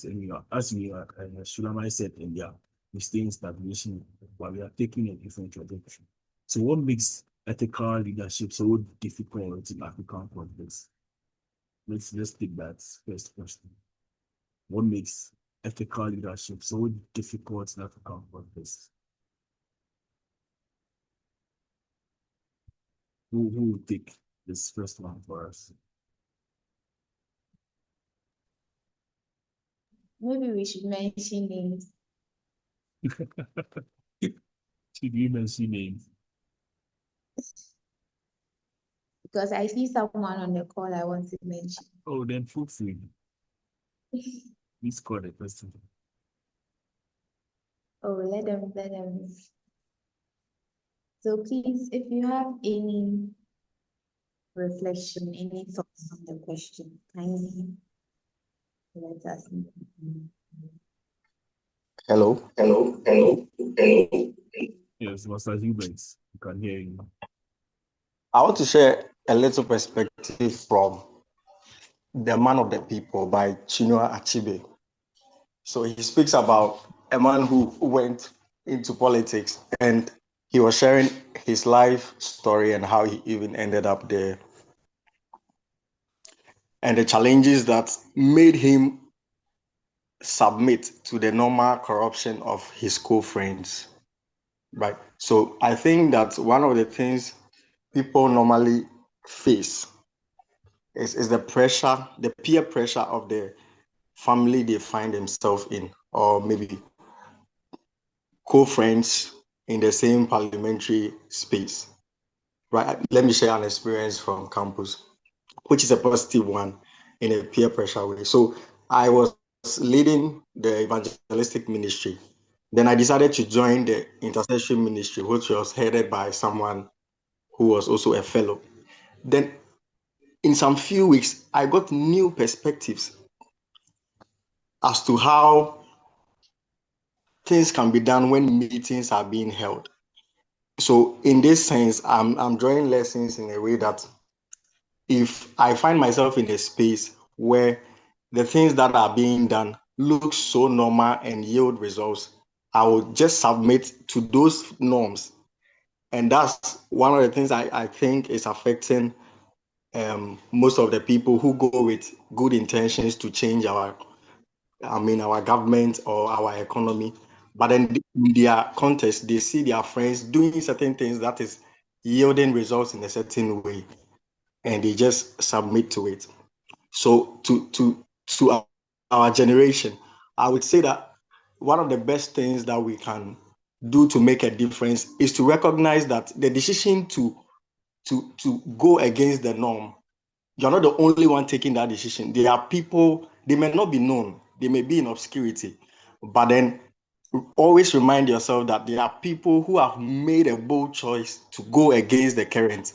as we are, Shulamai said earlier, we stay in stagnation, but we are taking a different trajectory. So what makes ethical leadership so difficult in African context? Let's take that first question. What makes ethical leadership so difficult in African context? Who will take this first one for us? Maybe we should mention names Should we mention names? because I see someone on the call I want to mention. Oh, then feel free. Please call the person. Oh, let them. So please, if you have any reflection, any thoughts on the question, kindly let us know. Hello. Yes, Master Hubert, you can hear you. I want to share a little perspective from The Man of the People by Chinua Achebe. So he speaks about a man who went into politics, and he was sharing his life story and how he even ended up there and the challenges that made him submit to the normal corruption of his co-friends. Right. So I think that one of the things people normally face is the pressure, the peer pressure of the family they find themselves in, or maybe co-friends in the same parliamentary space. Right. Let me share an experience from campus, which is a positive one in a peer pressure way. So I was leading the evangelistic ministry. Then I decided to join the intercession ministry, which was headed by someone who was also a fellow. Then in some few weeks, I got new perspectives as to how things can be done when meetings are being held. So in this sense, I'm drawing lessons in a way that if I find myself in a space where the things that are being done look so normal and yield results, I will just submit to those norms. And that's one of the things I think is affecting most of the people who go with good intentions to change our government or our economy. But then in their context, they see their friends doing certain things that is yielding results in a certain way, and they just submit to it. So to our generation, I would say that one of the best things that we can do to make a difference is to recognize that the decision to go against the norm, you're not the only one taking that decision. There are people, they may not be known, they may be in obscurity, but then always remind yourself that there are people who have made a bold choice to go against the current.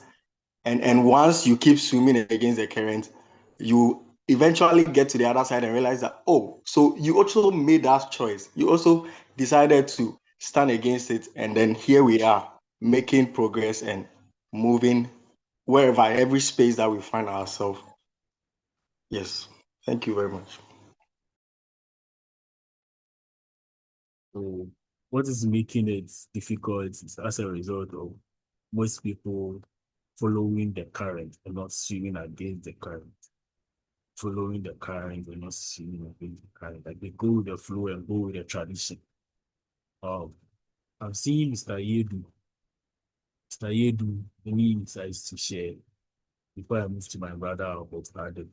And once you keep swimming against the current, you eventually get to the other side and realize that, oh, so you also made that choice. You also decided to stand against it. And then here we are making progress and moving wherever, every space that we find ourselves. Yes. Thank you very much. So, what is making it difficult is as a result of most people following the current and not swimming against the current. Following the current and not swimming against the current. Like they go with the flow and go with the tradition. I'm seeing Mr. Yedu. Mr. Yedu, any insights to share before I move to my brother about Adam?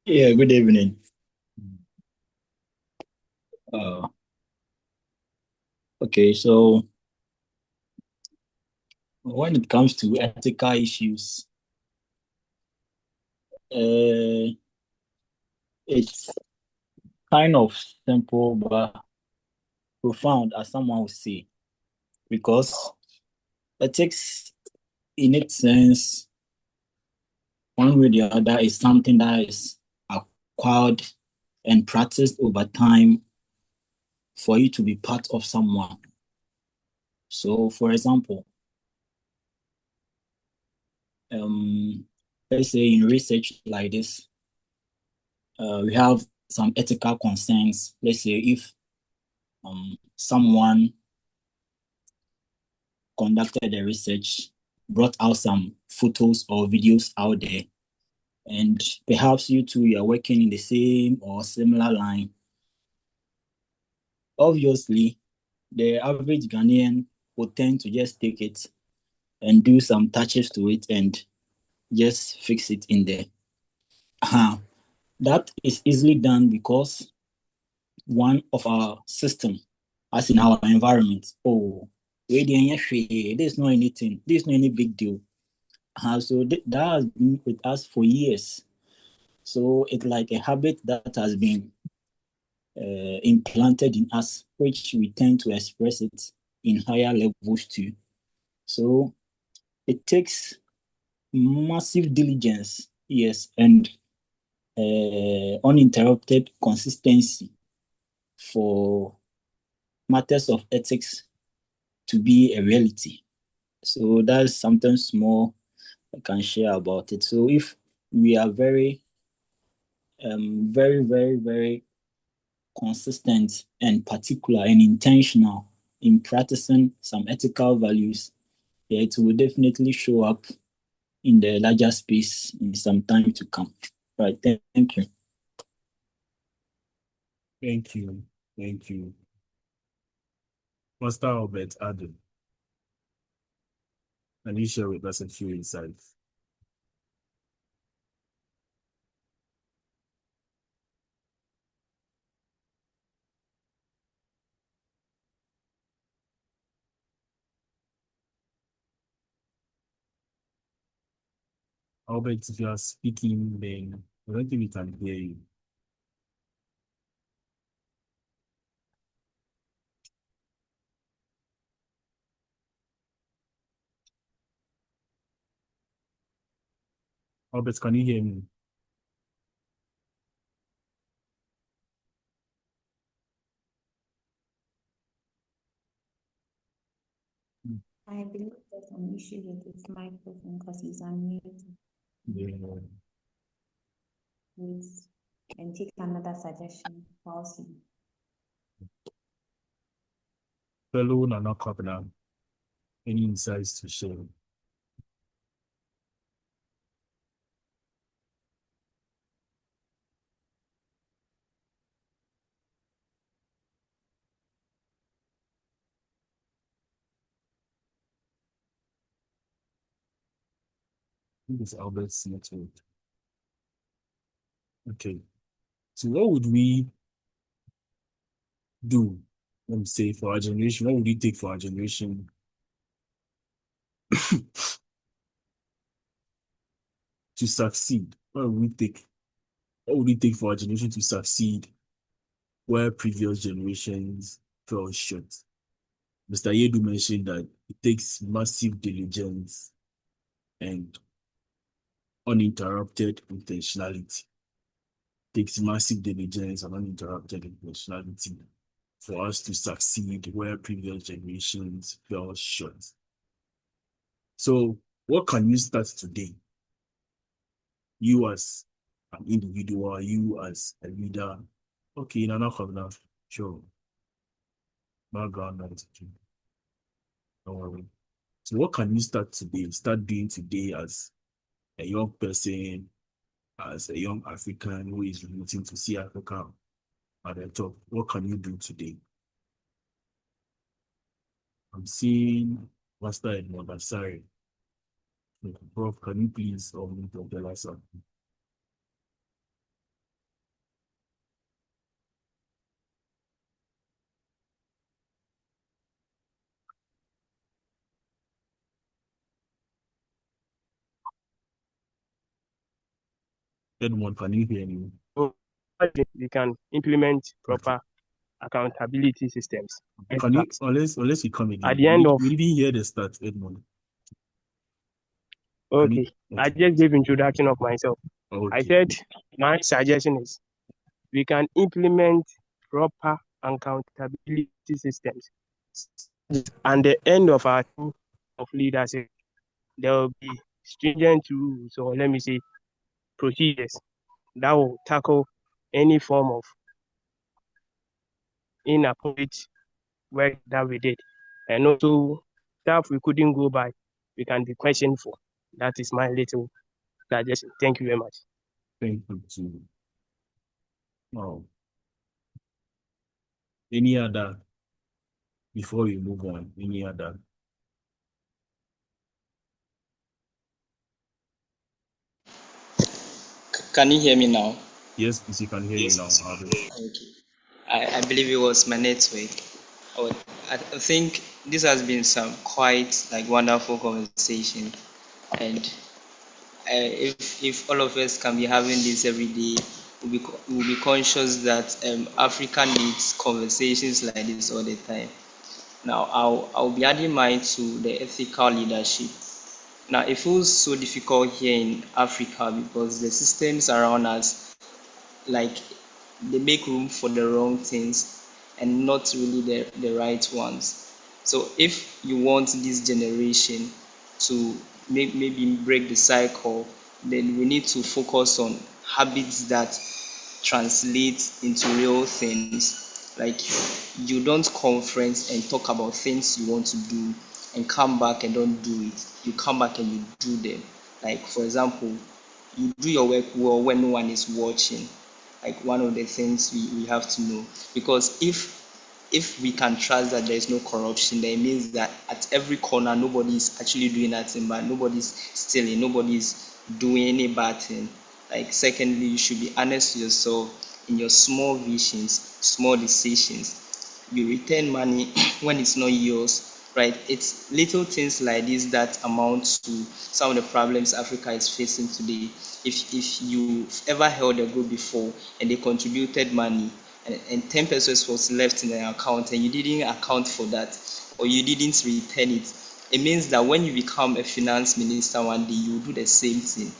Yeah, good evening. Okay, so when it comes to ethical issues, it's kind of simple but profound, as someone would say, because ethics, in its sense, one way or the other, is something that is acquired and practiced over time for you to be part of someone. So, for example, let's say in research like this, we have some ethical concerns. Let's say if someone conducted a research, brought out some photos or videos out there, and perhaps you two are working in the same or similar line. Obviously, the average Ghanaian would tend to just take it and do some touches to it and just fix it in there. That is easily done because one of our system, as in our environment, there's no anything, there's no any big deal. So that has been with us for years. So it's like a habit that has been implanted in us, which we tend to express it in higher levels too. So it takes massive diligence, yes, and uninterrupted consistency for matters of ethics to be a reality. So that's something small I can share about it. So if we are very, very consistent and particular and intentional in practicing some ethical values, yeah, it will definitely show up in the larger space in some time to come. Right. Thank you. Thank you. Thank you. Master Albert Adam, can you share with us a few insights? Albert, if you are speaking, then I don't think we can hear you. Albert, can you hear me? I believe there's an issue with his microphone because he's unmuted. Yeah. Please, and take another suggestion. Also, Fellow Nana Kapna, any insights to share? This is Albert's network. Okay. So what would we do, let me say, for our generation? What would it take for our generation to succeed? What would it take for our generation to succeed where previous generations fell short? Mr. Yedu mentioned that it takes massive diligence and uninterrupted intentionality. It takes massive diligence and uninterrupted intentionality for us to succeed where previous generations fell short. So, what can you start today? You as an individual, you as a leader. Okay, Nana Khabna, sure. Background attitude. Don't worry. So, what can you start today? Start doing today as a young person, as a young African who is rooting to see Africa at the top. What can you do today? I'm seeing Master Edmond. Sorry. Prof, can you please tell us something? Edmond, can you hear me? We can implement proper accountability systems. Can you, unless you come again, At the end of, we didn't hear the start, Edmond. okay, I just gave introduction of myself. Okay. I said my suggestion is we can implement proper accountability systems. And the end of our tool of leadership, there will be stringent rules, or let me say procedures, that will tackle any form of inappropriate work that we did. And also stuff we couldn't go by, we can be questioned for. That is my little suggestion. Thank you very much. Thank you too. Oh. Any other, before we move on, any other? Can you hear me now? Yes, please, you can hear you now. Okay. I believe it was my network. I think this has been some quite like wonderful conversation, and if all of us can be having this every day, we'll be conscious that Africa needs conversations like this all the time. Now, I'll be adding mine to the ethical leadership. Now, it feels so difficult here in Africa because the systems around us, like, they make room for the wrong things and not really the right ones. So if you want this generation to maybe break the cycle, then we need to focus on habits that translate into real things. Like, you don't conference and talk about things you want to do and come back and don't do it. You come back and you do them. Like, for example, you do your work well when no one is watching. Like, one of the things we have to know. Because if we can trust that there is no corruption, then it means that at every corner nobody is actually doing nothing bad, nobody's stealing, nobody's doing any bad thing. Like, secondly, you should be honest to yourself in your small visions, small decisions. You return money when it's not yours, right? It's little things like this that amount to some of the problems Africa is facing today. If you've ever held a group before and they contributed money and 10 pesos was left in the account and you didn't account for that or you didn't return it, it means that when you become a finance minister one day, you will do the same thing.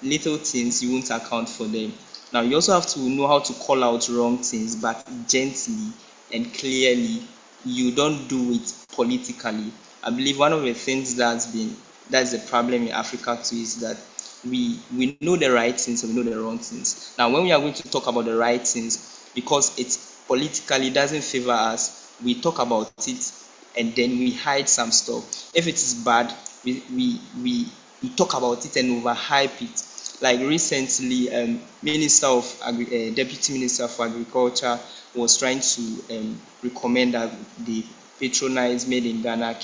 Little things, you won't account for them. Now, you also have to know how to call out wrong things, but gently and clearly. You don't do it politically. I believe one of the things that's the problem in Africa too is that we know the right things and we know the wrong things. Now, when we are going to talk about the right things, because it's politically doesn't favor us, we talk about it and then we hide some stuff. If it is bad, we talk about it and overhype it. Like recently, Deputy Minister of Agriculture was trying to recommend that they patronize made in Ghana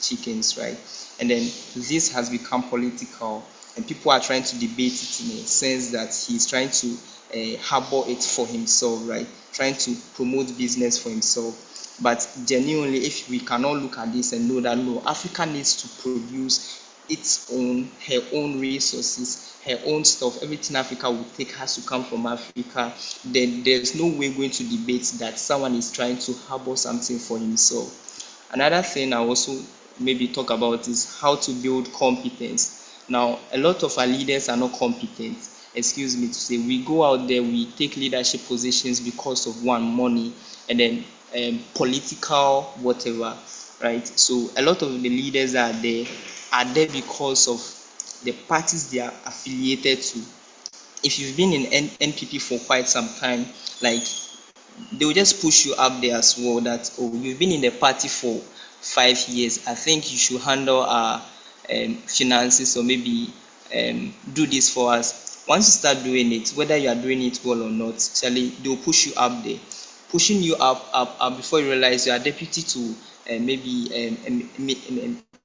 chickens, right? And then this has become political, and people are trying to debate it in a sense that he's trying to harbor it for himself, right? Trying to promote business for himself. But genuinely, if we cannot look at this and know that no, Africa needs to produce her own resources, her own stuff, everything Africa will take has to come from Africa, then there's no way going to debate that someone is trying to harbor something for himself. Another thing I also maybe talk about is how to build competence. Now, a lot of our leaders are not competent. Excuse me to say, we go out there, we take leadership positions because of one, money, and then political whatever, right? So a lot of the leaders are there because of the parties they are affiliated to. If you've been in NPP for quite some time, like, they will just push you up there as well that, oh, you've been in the party for 5 years, I think you should handle our finances or maybe do this for us. Once you start doing it, whether you are doing it well or not, actually they'll push you up there, pushing you up before you realize you are deputy to maybe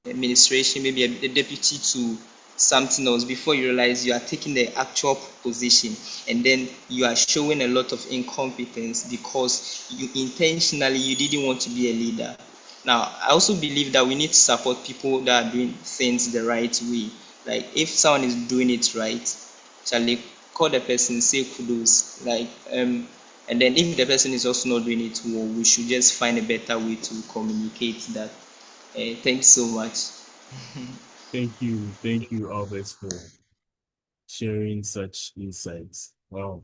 administration, maybe a deputy to something else, before you realize you are taking the actual position, and then you are showing a lot of incompetence because you didn't want to be a leader. Now, I also believe that we need to support people that are doing things the right way. Like, if someone is doing it right, Charlie, call the person, say kudos, like, and then if the person is also not doing it well, we should just find a better way to communicate that. Thanks so much. Thank you, Albert, for sharing such insights. Wow.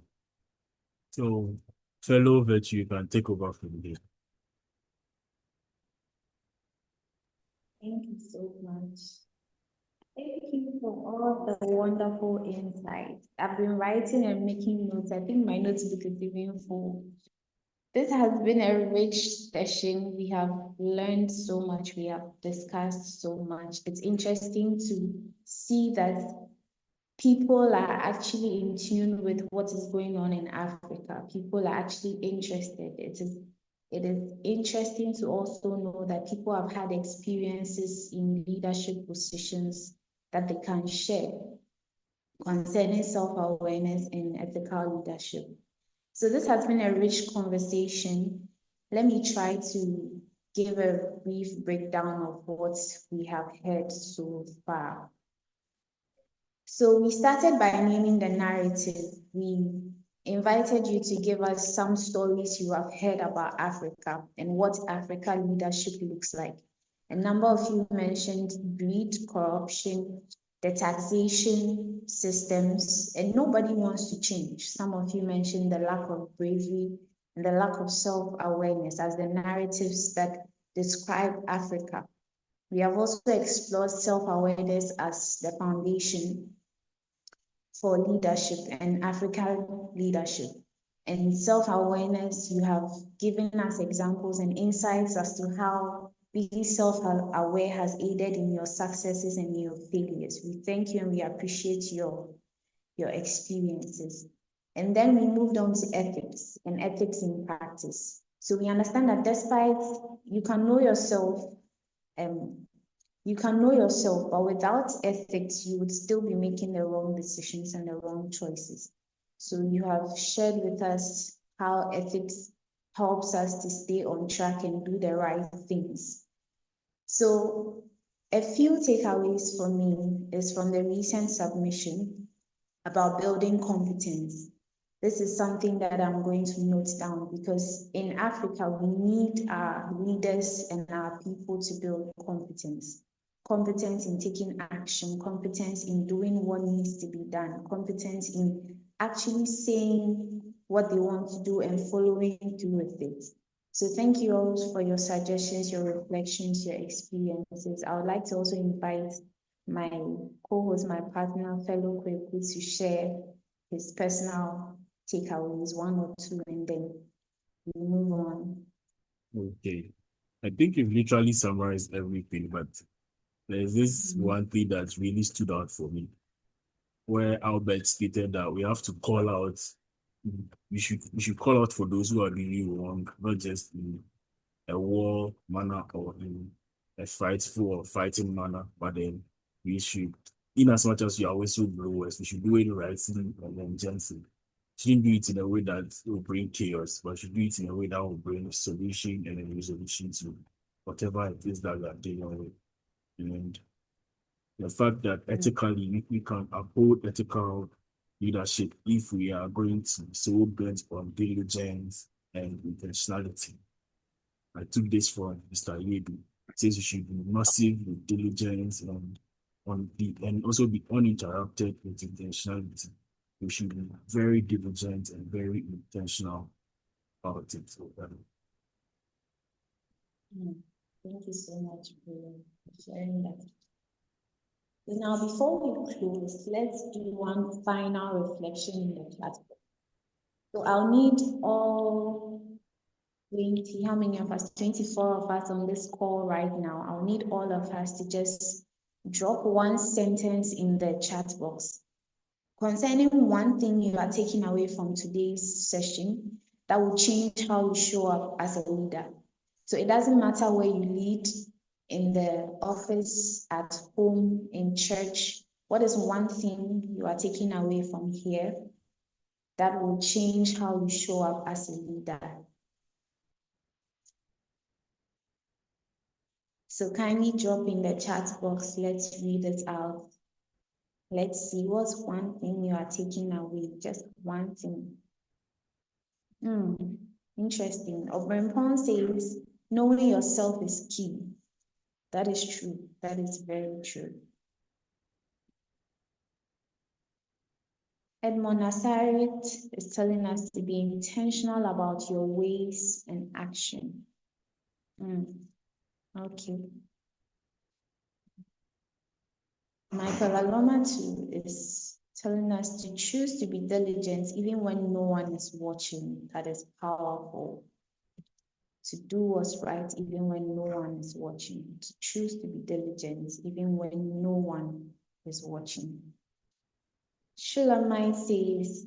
So, fellow Virtue, you can take over from here. Thank you so much. Thank you for all the wonderful insights. I've been writing and making notes. I think my notebook is even full. This has been a rich session. We have learned so much. We have discussed so much. It's interesting to see that people are actually in tune with what is going on in Africa. People are actually interested. It is interesting to also know that people have had experiences in leadership positions that they can share concerning self-awareness and ethical leadership. So this has been a rich conversation. Let me try to give a brief breakdown of what we have heard so far. So we started by naming the narrative. We invited you to give us some stories you have heard about Africa and what Africa leadership looks like. A number of you mentioned greed, corruption, the taxation systems, and nobody wants to change. Some of you mentioned the lack of bravery and the lack of self-awareness as the narratives that describe Africa. We have also explored self-awareness as the foundation for leadership and African leadership. And self-awareness, you have given us examples and insights as to how being self-aware has aided in your successes and your failures. We thank you and we appreciate your experiences. And then we moved on to ethics and ethics in practice. So we understand that despite you can know yourself, but without ethics, you would still be making the wrong decisions and the wrong choices. So you have shared with us how ethics helps us to stay on track and do the right things. So a few takeaways for me is from the recent submission about building competence. This is something that I'm going to note down because in Africa, we need our leaders and our people to build competence. Competence in taking action, competence in doing what needs to be done, competence in actually saying what they want to do and following through with it. So thank you all for your suggestions, your reflections, your experiences. I would like to also invite my co-host, my partner, fellow Kweku, to share his personal takeaways, one or two, and then we move on. Okay. I think you've literally summarized everything, but there's this one thing that really stood out for me, where Albert stated that we have to call out, we should call out for those who are really wrong, not just in a war manner or in a frightful or fighting manner, but then we should, in as much as you are whistleblowers, we should do it rightly and then gently. Shouldn't do it in a way that will bring chaos, but should do it in a way that will bring solution and a resolution to whatever it is that we are dealing with. And the fact that ethically we can uphold ethical leadership if we are going to be so bent on diligence and intentionality. I took this from Mr. Yedu. It says you should be massive with diligence and also be uninterrupted with intentionality. We should be very diligent and very intentional about it. Thank you so much for sharing that. Now, before we close, let's do one final reflection in the platform. So I'll need all 20, how many of us? 24 of us on this call right now. I'll need all of us to just drop one sentence in the chat box concerning one thing you are taking away from today's session that will change how you show up as a leader. So it doesn't matter where you lead, in the office, at home, in church. What is one thing you are taking away from here that will change how you show up as a leader? So kindly drop in the chat box. Let's read it out. Let's see what's one thing you are taking away. Just one thing. Interesting. Obrempon says, knowing yourself is key. That is true. That is very true. Edmond Nasarit is telling us to be intentional about your ways and action. Okay. Michael Aloma too is telling us to choose to be diligent even when no one is watching. That is powerful. To do what's right even when no one is watching. To choose to be diligent even when no one is watching. Shulamite says,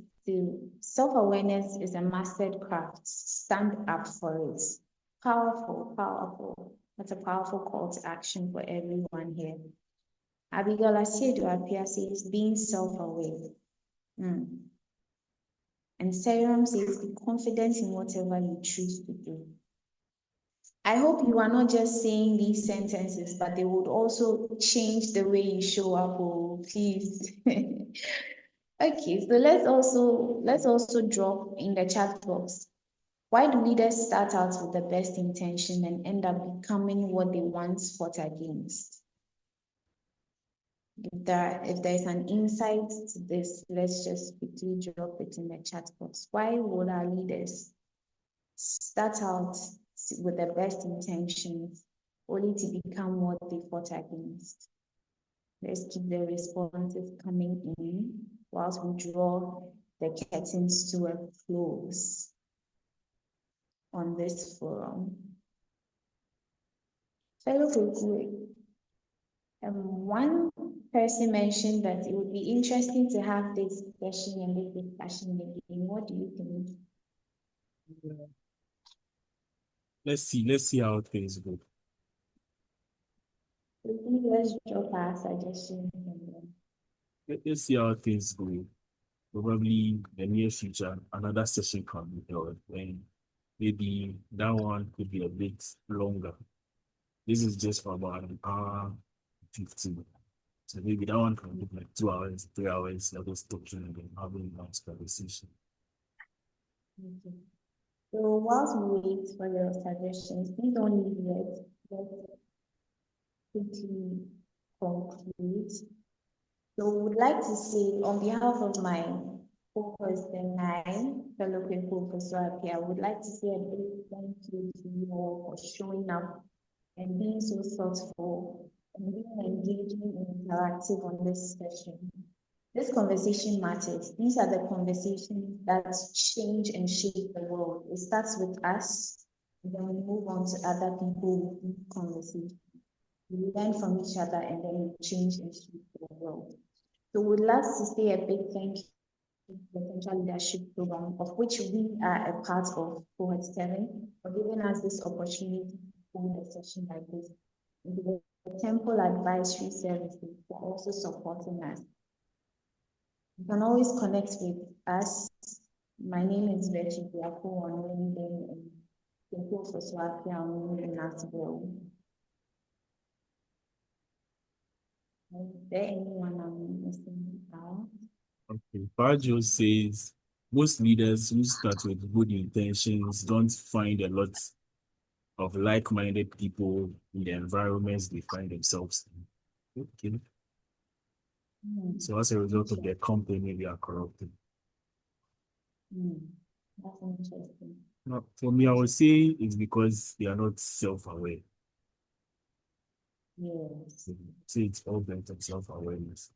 self-awareness is a mastered craft. Stand up for it. Powerful, powerful. That's a powerful call to action for everyone here. Abigail Asiedu Apia says, being self-aware. And Serum says, be confident in whatever you choose to do. I hope you are not just saying these sentences, but they would also change the way you show up, oh, please. Okay, so let's also drop in the chat box. Why do leaders start out with the best intention and end up becoming what they once fought against? If there's an insight to this, let's just quickly drop it in the chat box. Why would our leaders start out with the best intentions only to become what they fought against? Let's keep the responses coming in whilst we draw the curtains to a close on this forum. Fellow Koku, one person mentioned that it would be interesting to have this session and this discussion again. What do you think? Let's see how things go. Let's drop our suggestions. Let's see how things go. Probably in the near future, another session can be held when maybe that one could be a bit longer. This is just for about an hour 15. So maybe that one can be like 2 hours, 3 hours, that was talking and then having a nice conversation. Okay. So whilst we wait for your suggestions, please don't leave yet. Let's quickly conclude. So we would like to say, on behalf of my co-host and I, fellow Professor Apia, I would like to say a big thank you to you all for showing up and being so thoughtful and being engaging and interactive on this session. This conversation matters. These are the conversations that change and shape the world. It starts with us, and then we move on to other people with these conversations. We learn from each other and then we change and shape the world. So we'd love to say a big thank you to the Potential Leadership Program, of which we are a part of Cohort 7, for giving us this opportunity to hold a session like this. And to the Temple Advisory Services for also supporting us. You can always connect with us. My name is Betty Biako on LinkedIn and Temple for Swapia on LinkedIn as well. Is there anyone I'm missing out? Okay. Bajo says most leaders who start with good intentions don't find a lot of like-minded people in the environments they find themselves in. Okay. So as a result of their company, they are corrupted. That's interesting. Now, for me, I would say it's because they are not self-aware. Yes. So it's all based on self-awareness.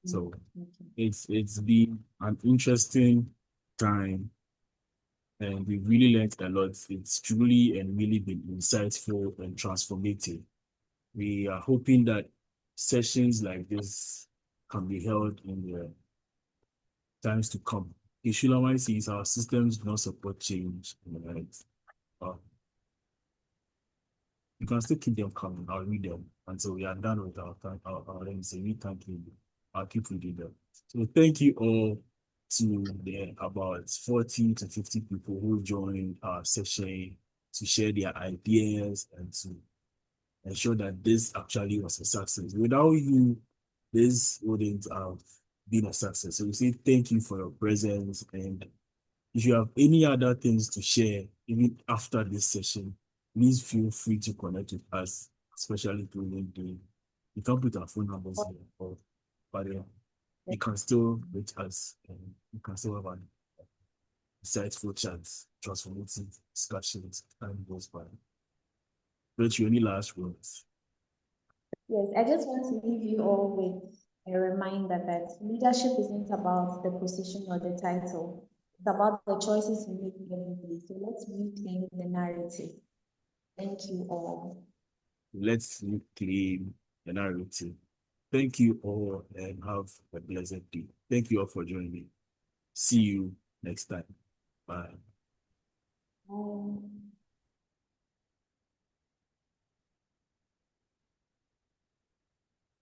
So it's been an interesting time, and we really learned a lot. It's truly and really been insightful and transformative. We are hoping that sessions like this can be held in the times to come. Issue number is our systems do not support change, right? You can still keep them coming. I'll read them until we are done with our let me say, we thank you. I'll keep reading them. So thank you all to the about 40 to 50 people who joined our session to share their ideas and to ensure that this actually was a success. Without you, this wouldn't have been a success. So we say thank you for your presence. And if you have any other things to share, even after this session, please feel free to connect with us, especially through LinkedIn. You can put our phone numbers here, but you can still reach us and you can still have an insightful chats, transformative discussions, and goes by. But you any last words? Yes, I just want to leave you all with a reminder that leadership isn't about the position or the title. It's about the choices you make every day. So let's reclaim the narrative. Thank you all. Let's reclaim the narrative. Thank you all and have a blessed day. Thank you all for joining me. See you next time. Bye. Bye.